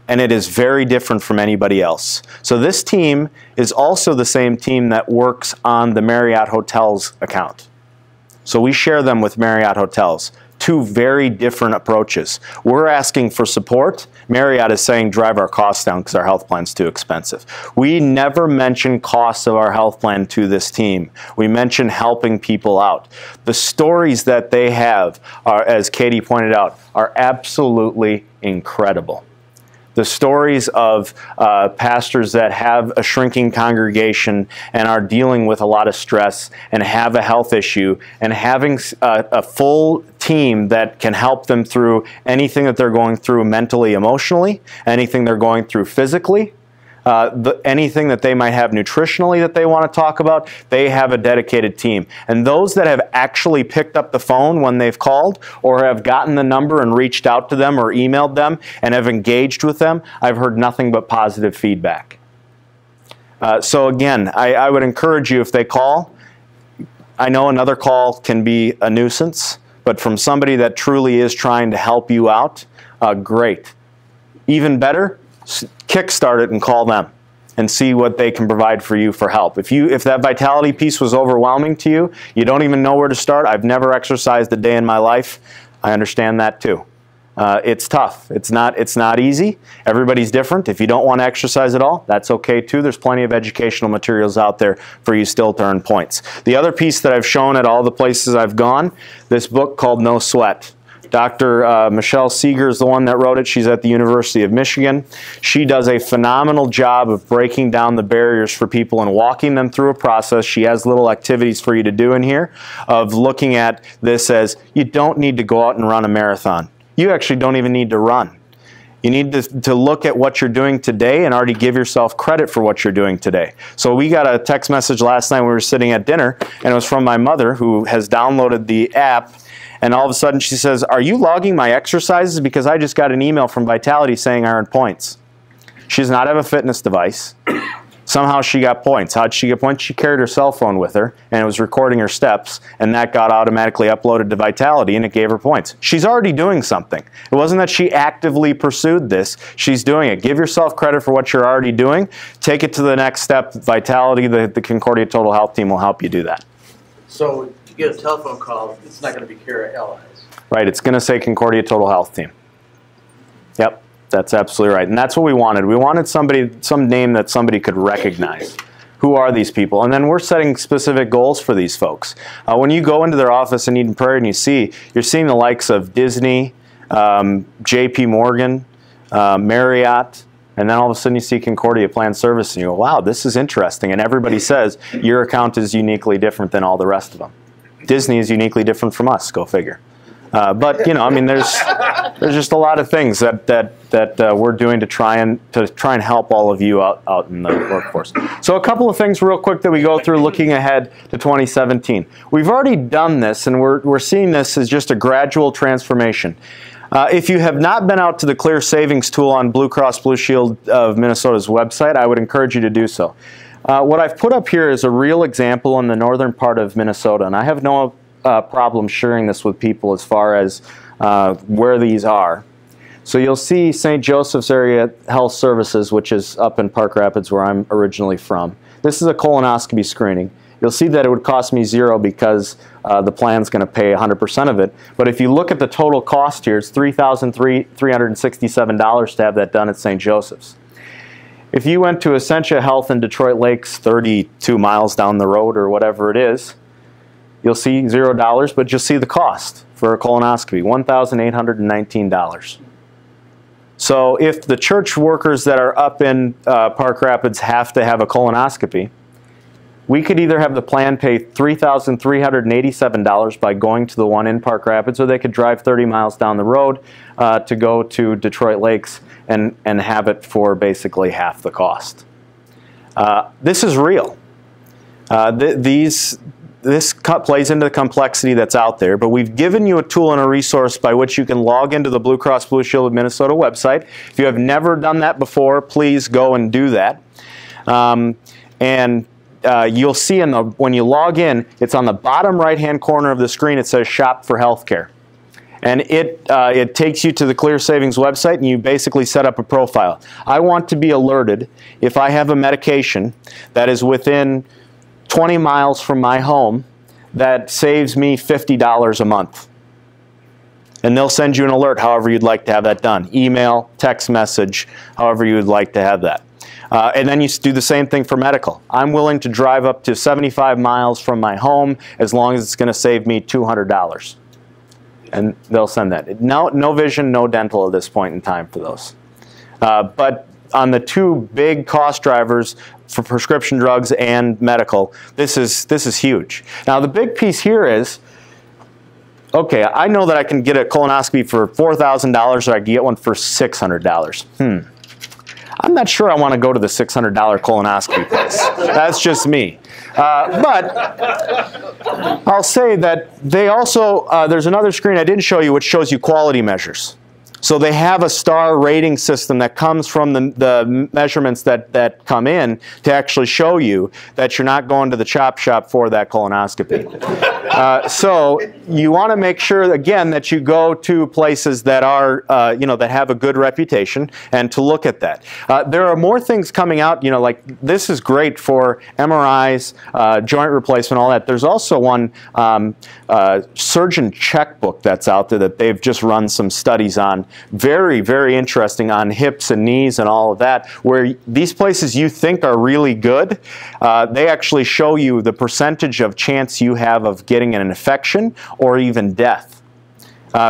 and it is very different from anybody else. So this team is also the same team that works on the Marriott Hotels account. So we share them with Marriott Hotels. two very different approaches. We're asking for support. Marriott is saying drive our costs down because our health plan's too expensive. We never mention costs of our health plan to this team. We mention helping people out. The stories that they have are, as Katie pointed out, are absolutely incredible. The stories of pastors that have a shrinking congregation and are dealing with a lot of stress and have a health issue, and having a full team that can help them through anything that they're going through mentally, emotionally, anything they're going through physically, anything that they might have nutritionally that they want to talk about. They have a dedicated team. And those that have actually picked up the phone when they've called, or have gotten the number and reached out to them or emailed them and have engaged with them, I've heard nothing but positive feedback. So again, I would encourage you, if they call, I know another call can be a nuisance, but from somebody that truly is trying to help you out, great. Even better, kickstart it and call them and see what they can provide for you for help. If that vitality piece was overwhelming to you, you don't even know where to start. I've never exercised a day in my life. I understand that too. It's tough. It's not easy. Everybody's different. If you don't want to exercise at all, that's okay too. There's plenty of educational materials out there for you still to earn points. The other piece that I've shown at all the places I've gone, this book called No Sweat. Dr. Michelle Seeger is the one that wrote it. She's at the University of Michigan. She does a phenomenal job of breaking down the barriers for people and walking them through a process. She has little activities for you to do in here of looking at this as you don't need to go out and run a marathon. You actually don't even need to run. You need to look at what you're doing today and already give yourself credit for what you're doing today. So we got a text message last night when we were sitting at dinner, and it was from my mother, who has downloaded the app. And all of a sudden she says, "Are you logging my exercises? Because I just got an email from Vitality saying I earned points." She does not have a fitness device. Somehow she got points. How'd she get points? She carried her cell phone with her, and it was recording her steps, and that got automatically uploaded to Vitality, and it gave her points. She's already doing something. It wasn't that she actively pursued this. She's doing it. Give yourself credit for what you're already doing. Take it to the next step. Vitality, the Concordia Total Health team, will help you do that. So you get a telephone call, it's not going to be Kara Allies. Right, it's going to say Concordia Total Health Team. Yep, that's absolutely right. And that's what we wanted. We wanted somebody, some name that somebody could recognize. Who are these people? And then we're setting specific goals for these folks. When you go into their office in Eden Prairie and you're seeing the likes of Disney, JP Morgan, Marriott, and then all of a sudden you see Concordia Plan Services and you go, wow, this is interesting. And everybody says your account is uniquely different than all the rest of them. Disney is uniquely different from us, go figure. But you know, I mean, there's just a lot of things that we're doing to try and help all of you out in the workforce. So a couple of things real quick that we go through looking ahead to 2017. We've already done this, and we're seeing this as just a gradual transformation. If you have not been out to the Clear Savings tool on Blue Cross Blue Shield of Minnesota's website, I would encourage you to do so. What I've put up here is a real example in the northern part of Minnesota, and I have no problem sharing this with people as far as where these are. So you'll see St. Joseph's Area Health Services, which is up in Park Rapids where I'm originally from. This is a colonoscopy screening. You'll see that it would cost me $0 because the plan's going to pay 100% of it. But if you look at the total cost here, it's $3,367 to have that done at St. Joseph's. If you went to Essentia Health in Detroit Lakes, 32 miles down the road or whatever it is, you'll see $0, but you'll see the cost for a colonoscopy, $1,819. So if the church workers that are up in Park Rapids have to have a colonoscopy, we could either have the plan pay $3,387 by going to the one in Park Rapids, or they could drive 30 miles down the road to go to Detroit Lakes and have it for basically half the cost. This is real. This plays into the complexity that's out there, but we've given you a tool and a resource by which you can log into the Blue Cross Blue Shield of Minnesota website. If you have never done that before, please go and do that. You'll see when you log in, it's on the bottom right-hand corner of the screen. It says Shop for Healthcare. And it takes you to the Clear Savings website, and you basically set up a profile. I want to be alerted if I have a medication that is within 20 miles from my home that saves me $50 a month. And they'll send you an alert however you'd like to have that done. Email, text message, however you would like to have that. And then you do the same thing for medical. I'm willing to drive up to 75 miles from my home as long as it's going to save me $200. And they'll send that. No vision, no dental at this point in time for those. But on the two big cost drivers for prescription drugs and medical, this is huge. Now the big piece here is, okay, I know that I can get a colonoscopy for $4,000 or I can get one for $600. I'm not sure I want to go to the $600 colonoscopy place. That's just me. But I'll say that they also, there's another screen I didn't show you which shows you quality measures. So they have a star rating system that comes from the measurements that come in to actually show you that you're not going to the chop shop for that colonoscopy. So you want to make sure, again, that you go to places that are, that have a good reputation and to look at that. There are more things coming out, like this is great for MRIs, joint replacement, all that. There's also one surgeon checkbook that's out there that they've just run some studies on. Very, very interesting on hips and knees and all of that, where these places you think are really good, they actually show you the percentage of chance you have of getting an infection or even death.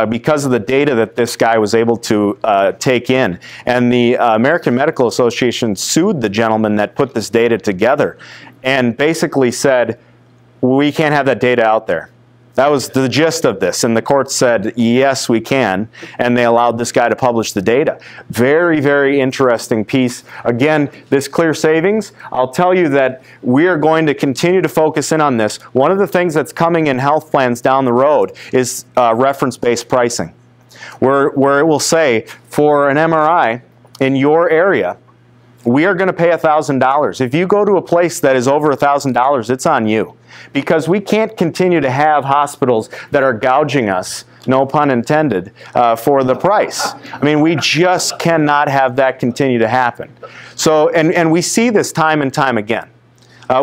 Because of the data that this guy was able to take in. And the American Medical Association sued the gentleman that put this data together and basically said, we can't have that data out there. That was the gist of this, and the court said, yes, we can, and they allowed this guy to publish the data. Very, very interesting piece. Again, this clear savings, I'll tell you that we are going to continue to focus in on this. One of the things that's coming in health plans down the road is reference-based pricing, where it will say, for an MRI in your area, we are going to pay $1,000. If you go to a place that is over $1,000, it's on you. Because we can't continue to have hospitals that are gouging us, no pun intended, for the price. I mean, we just cannot have that continue to happen. So, and we see this time and time again.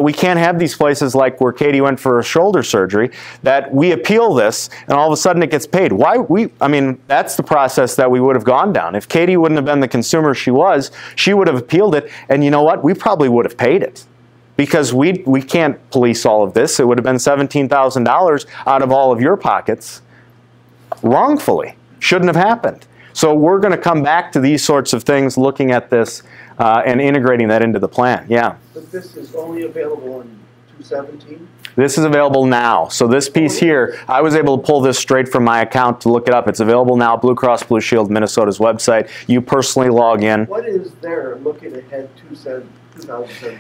We can't have these places like where Katie went for a shoulder surgery, that we appeal this and all of a sudden it gets paid. I mean, that's the process that we would have gone down. If Katie wouldn't have been the consumer she was, she would have appealed it, and you know what? We probably would have paid it. Because we can't police all of this. It would have been $17,000 out of all of your pockets wrongfully. Shouldn't have happened. So we're going to come back to these sorts of things, looking at this and integrating that into the plan. Yeah? But this is only available in 2017? This is available now. So this piece here, I was able to pull this straight from my account to look it up. It's available now, Blue Cross Blue Shield Minnesota's website. You personally log in. What is there looking ahead to 2017?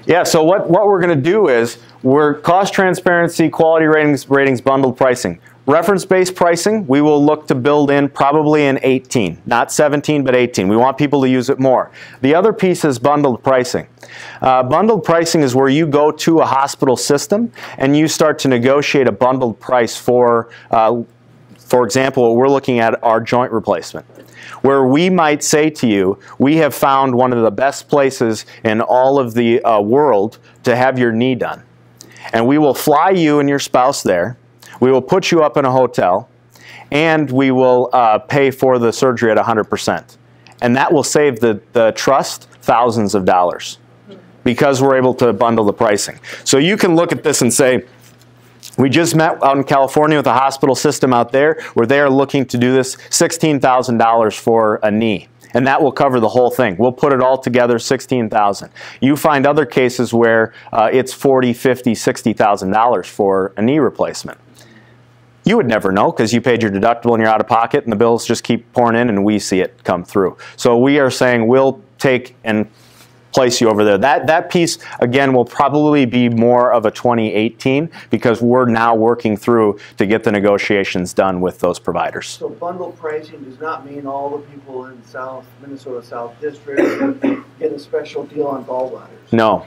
Yeah, so what we're going to do is we're cost transparency, quality ratings, bundled pricing. Reference-based pricing, we will look to build in probably in 18, not 17, but 18. We want people to use it more. The other piece is bundled pricing. Bundled pricing is where you go to a hospital system and you start to negotiate a bundled price for example, we're looking at our joint replacement, where we might say to you, we have found one of the best places in all of the world to have your knee done. And we will fly you and your spouse there. We will put you up in a hotel, and we will pay for the surgery at 100%. And that will save the trust thousands of dollars because we're able to bundle the pricing. So you can look at this and say, we just met out in California with a hospital system out there where they are looking to do this, $16,000 for a knee. And that will cover the whole thing. We'll put it all together, $16,000. You find other cases where it's $40,000, $50,000, $60,000 for a knee replacement. You would never know because you paid your deductible and you're out of pocket and the bills just keep pouring in and we see it come through. So we are saying we'll take and place you over there. That piece, again, will probably be more of a 2018 because we're now working through to get the negotiations done with those providers. So bundled pricing does not mean all the people in Minnesota South District get a special deal on gallbladders. No,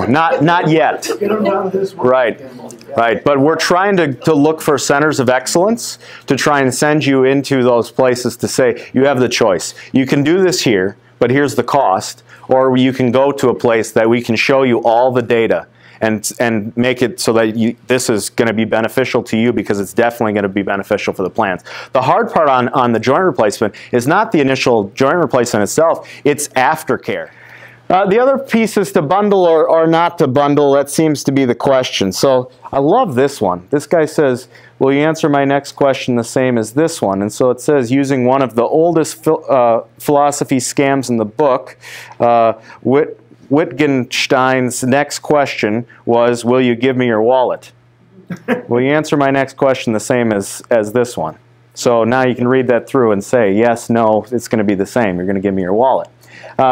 not yet. Get them down to this one. Right. But we're trying to look for centers of excellence to try and send you into those places to say, you have the choice. You can do this here, but here's the cost. Or you can go to a place that we can show you all the data and make it so that this is going to be beneficial to you, because it's definitely going to be beneficial for the plans. The hard part on the joint replacement is not the initial joint replacement itself, it's aftercare. The other piece is to bundle or not to bundle. That seems to be the question. So I love this one. This guy says, will you answer my next question the same as this one? And so it says, using one of the oldest philosophy scams in the book, Wittgenstein's next question was, will you give me your wallet? Will you answer my next question the same as this one? So now you can read that through and say, yes, no, it's going to be the same. You're going to give me your wallet.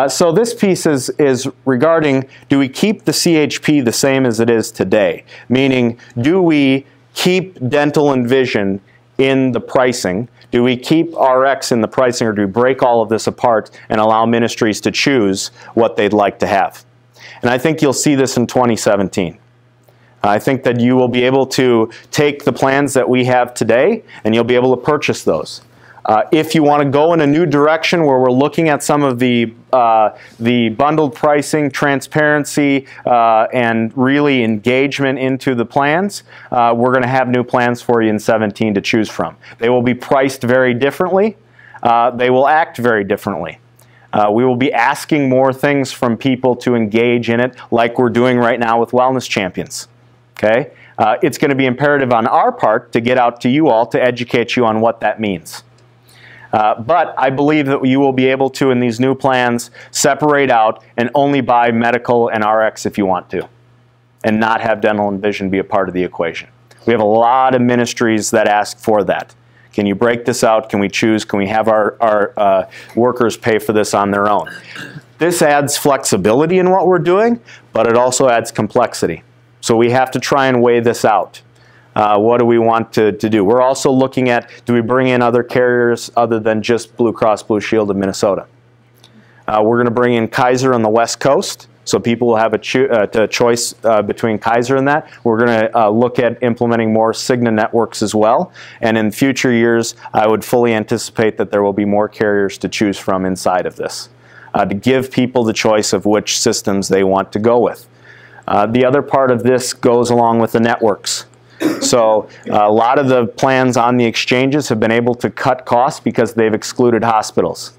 So this piece is regarding, do we keep the CHP the same as it is today? Meaning, do we keep dental and vision in the pricing? Do we keep RX in the pricing, or do we break all of this apart and allow ministries to choose what they'd like to have? And I think you'll see this in 2017. I think that you will be able to take the plans that we have today and you'll be able to purchase those. If you want to go in a new direction where we're looking at some of the bundled pricing, transparency, and really engagement into the plans, we're going to have new plans for you in 2017 to choose from. They will be priced very differently. They will act very differently. We will be asking more things from people to engage in it, like we're doing right now with Wellness Champions. Okay? It's going to be imperative on our part to get out to you all to educate you on what that means. But I believe that you will be able to, in these new plans, separate out and only buy medical and RX if you want to, and not have dental and vision be a part of the equation. We have a lot of ministries that ask for that. Can you break this out? Can we choose? Can we have our workers pay for this on their own? This adds flexibility in what we're doing, but it also adds complexity. So we have to try and weigh this out. What do we want to do? We're also looking at, do we bring in other carriers other than just Blue Cross Blue Shield of Minnesota? We're going to bring in Kaiser on the West Coast, so people will have a choice between Kaiser and that. We're going to look at implementing more Cigna networks as well. And in future years, I would fully anticipate that there will be more carriers to choose from inside of this, to give people the choice of which systems they want to go with. The other part of this goes along with the networks. So a lot of the plans on the exchanges have been able to cut costs because they've excluded hospitals.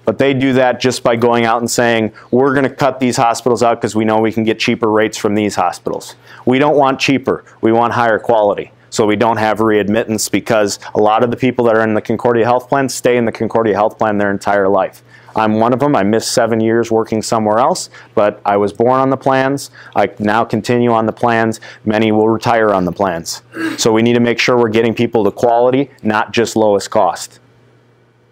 But they do that just by going out and saying, we're going to cut these hospitals out because we know we can get cheaper rates from these hospitals. We don't want cheaper. We want higher quality. So we don't have readmittance, because a lot of the people that are in the Concordia Health Plan stay in the Concordia Health Plan their entire life. I'm one of them. I missed 7 years working somewhere else, but I was born on the plans. I now continue on the plans. Many will retire on the plans. So we need to make sure we're getting people to quality, not just lowest cost.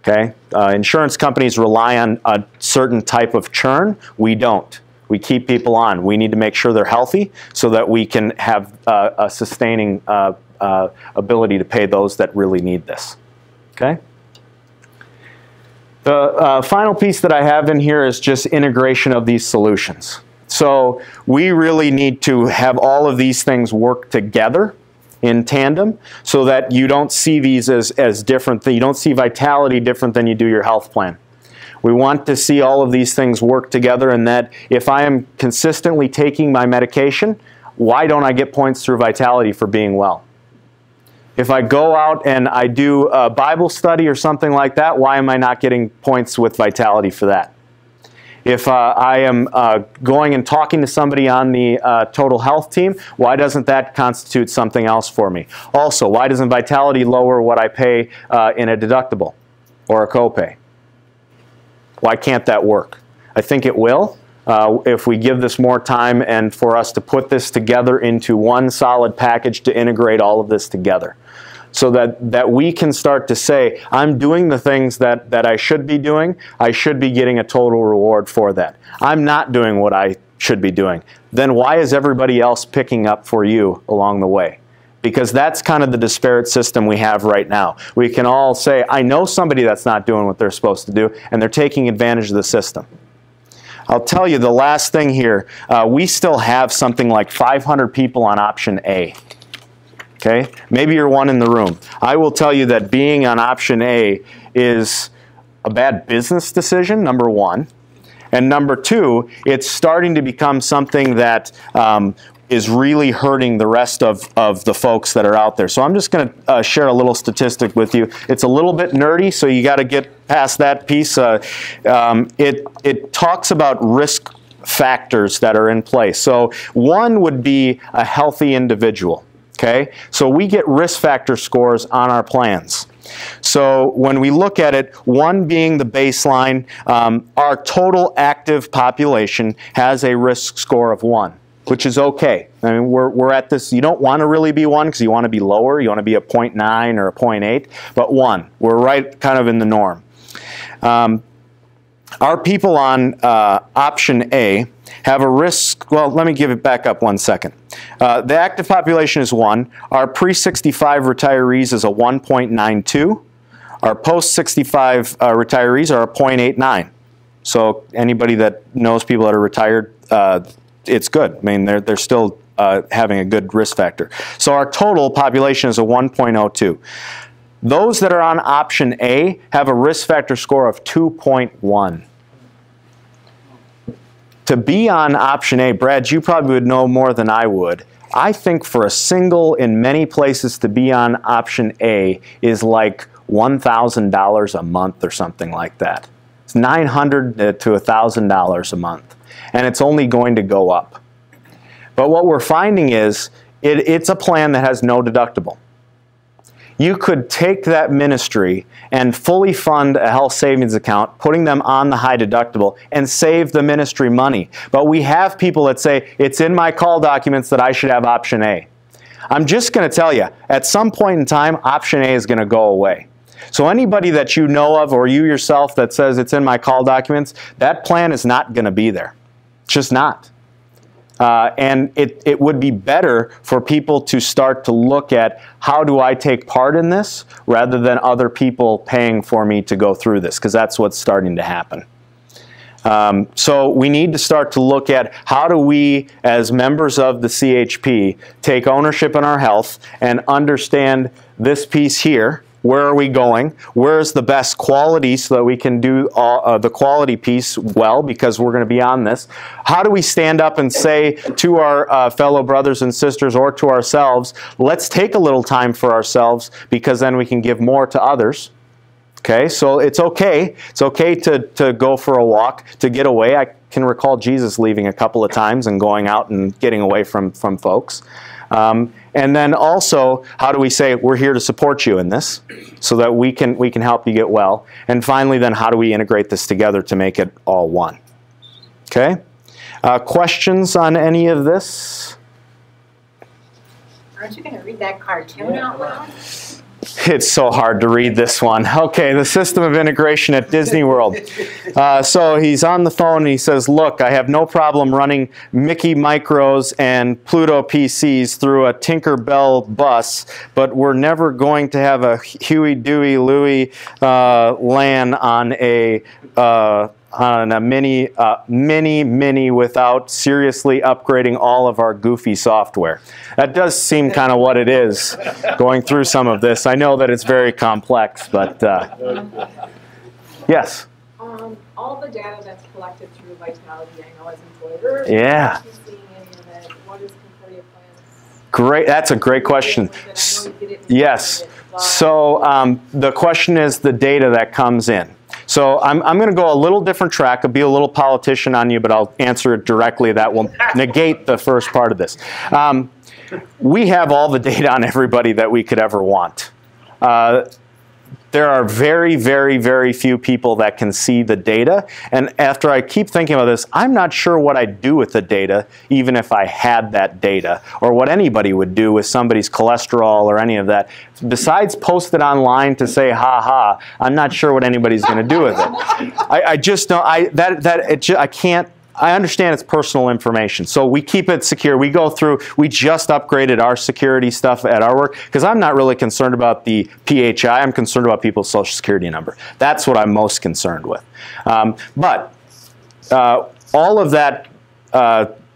Okay? Insurance companies rely on a certain type of churn. We don't. We keep people on. We need to make sure they're healthy so that we can have a sustaining ability to pay those that really need this. Okay? The final piece that I have in here is just integration of these solutions. So we really need to have all of these things work together in tandem so that you don't see these as different. You don't see Vitality different than you do your health plan. We want to see all of these things work together, and that if I am consistently taking my medication, why don't I get points through Vitality for being well? If I go out and I do a Bible study or something like that, why am I not getting points with Vitality for that? If I am going and talking to somebody on the total health team, why doesn't that constitute something else for me? Also, why doesn't Vitality lower what I pay in a deductible or a copay? Why can't that work? I think it will. If we give this more time and for us to put this together into one solid package to integrate all of this together. So that we can start to say, I'm doing the things that I should be doing. I should be getting a total reward for that. I'm not doing what I should be doing. Then why is everybody else picking up for you along the way? Because that's kind of the disparate system we have right now. We can all say, I know somebody that's not doing what they're supposed to do, and they're taking advantage of the system. I'll tell you the last thing here. We still have something like 500 people on option A. Okay? Maybe you're one in the room. I will tell you that being on option A is a bad business decision, number one. And number two, it's starting to become something that is really hurting the rest of the folks that are out there. So I'm just going to share a little statistic with you. It's a little bit nerdy, so you got to get past that piece. It talks about risk factors that are in place. So one would be a healthy individual. Okay, so we get risk factor scores on our plans. So when we look at it, one being the baseline, our total active population has a risk score of 1, which is okay. I mean, we're at this, you don't want to really be 1 because you want to be lower. You want to be a 0.9 or a 0.8, but 1. We're right kind of in the norm. Our people on option A have a risk, well, let me give it back up 1 second. The active population is 1. Our pre-65 retirees is a 1.92. Our post-65 retirees are a 0.89. So anybody that knows people that are retired, it's good. I mean, they're still having a good risk factor. So our total population is a 1.02. Those that are on option A have a risk factor score of 2.1. To be on option A, Brad, you probably would know more than I would. I think for a single in many places to be on option A is like $1,000 a month or something like that. It's $900 to $1,000 a month, and it's only going to go up. But what we're finding is it's a plan that has no deductible. You could take that ministry and fully fund a health savings account, putting them on the high deductible, and save the ministry money. But we have people that say, it's in my call documents that I should have option A. I'm just going to tell you, at some point in time, option A is going to go away. So anybody that you know of, or you yourself, that says it's in my call documents, that plan is not going to be there. It's just not. And it would be better for people to start to look at, how do I take part in this, rather than other people paying for me to go through this, because that's what's starting to happen. So we need to start to look at, how do we, as members of the CHP, take ownership in our health and understand this piece here. Where are we going? Where's the best quality so that we can do the quality piece well, because we're going to be on this? How do we stand up and say to our fellow brothers and sisters, or to ourselves, let's take a little time for ourselves, because then we can give more to others? Okay, so it's okay. It's okay to go for a walk, to get away. I can recall Jesus leaving a couple of times and going out and getting away from folks. And then also, how do we say, we're here to support you in this, so that we can help you get well? And finally, then, how do we integrate this together to make it all one? Okay? Questions on any of this? Aren't you going to read that cartoon out loud? It's so hard to read this one. Okay, the system of integration at Disney World. So he's on the phone and he says, look, I have no problem running Mickey Micros and Pluto PCs through a Tinkerbell bus, but we're never going to have a Huey, Dewey, Louie LAN on a mini without seriously upgrading all of our goofy software. That does seem kind of what it is, going through some of this. I know that it's very complex, but yes? All the data that's collected through Vitality, I know as employers, yeah. What is Concordia Plan's? Great, that's a great question. Yes, so the question is the data that comes in. So I'm going to go a little different track. I'll be a little politician on you, but I'll answer it directly. That will negate the first part of this. We have all the data on everybody that we could ever want. There are very, very, very few people that can see the data. And after I keep thinking about this, I'm not sure what I'd do with the data, even if I had that data, or what anybody would do with somebody's cholesterol or any of that. Besides post it online to say, ha ha, I'm not sure what anybody's going to do with it. I just don't, I can't. I understand it's personal information, so we keep it secure. We go through, we just upgraded our security stuff at our work, because I'm not really concerned about the PHI, I'm concerned about people's social security number. That's what I'm most concerned with. But all of that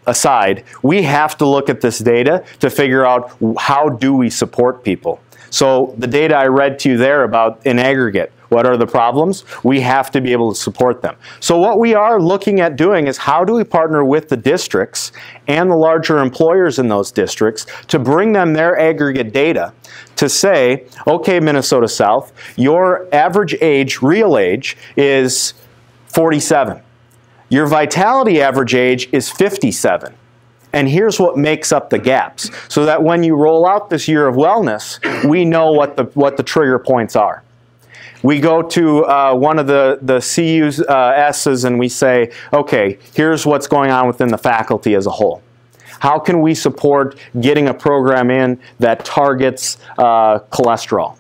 aside, we have to look at this data to figure out, how do we support people? So the data I read to you there about in aggregate, What are the problems? We have to be able to support them. So what we are looking at doing is how do we partner with the districts and the larger employers in those districts to bring them their aggregate data to say, okay, Minnesota South, your average age, real age, is 47. Your vitality average age is 57. And here's what makes up the gaps, so that when you roll out this year of wellness, we know what the trigger points are. We go to one of the CU's S's and we say, okay, here's what's going on within the faculty as a whole. How can we support getting a program in that targets cholesterol?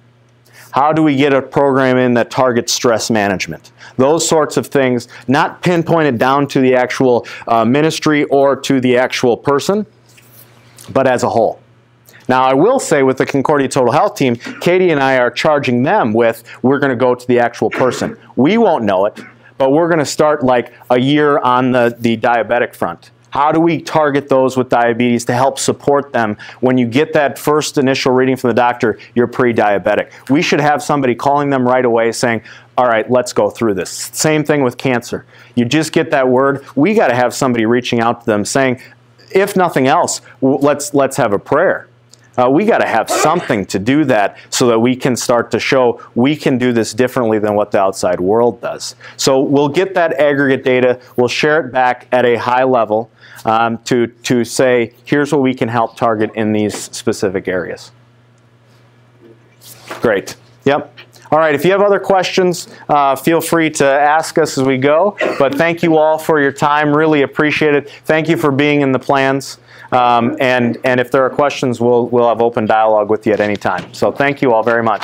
How do we get a program in that targets stress management? Those sorts of things, not pinpointed down to the actual ministry or to the actual person, but as a whole. Now, I will say with the Concordia Total Health team, Katie and I are charging them with, we're going to go to the actual person. We won't know it, but we're going to start like a year on the diabetic front. How do we target those with diabetes to help support them when you get that first initial reading from the doctor, you're pre-diabetic? We should have somebody calling them right away saying, all right, let's go through this. Same thing with cancer. You just get that word, we got to have somebody reaching out to them saying, if nothing else, let's have a prayer. We got to have something to do that so that we can start to show we can do this differently than what the outside world does. So we'll get that aggregate data, we'll share it back at a high level to say, here's what we can help target in these specific areas. Great. Yep. All right, if you have other questions, feel free to ask us as we go. But thank you all for your time. Really appreciate it. Thank you for being in the plans. And if there are questions, we'll have open dialogue with you at any time. So thank you all very much.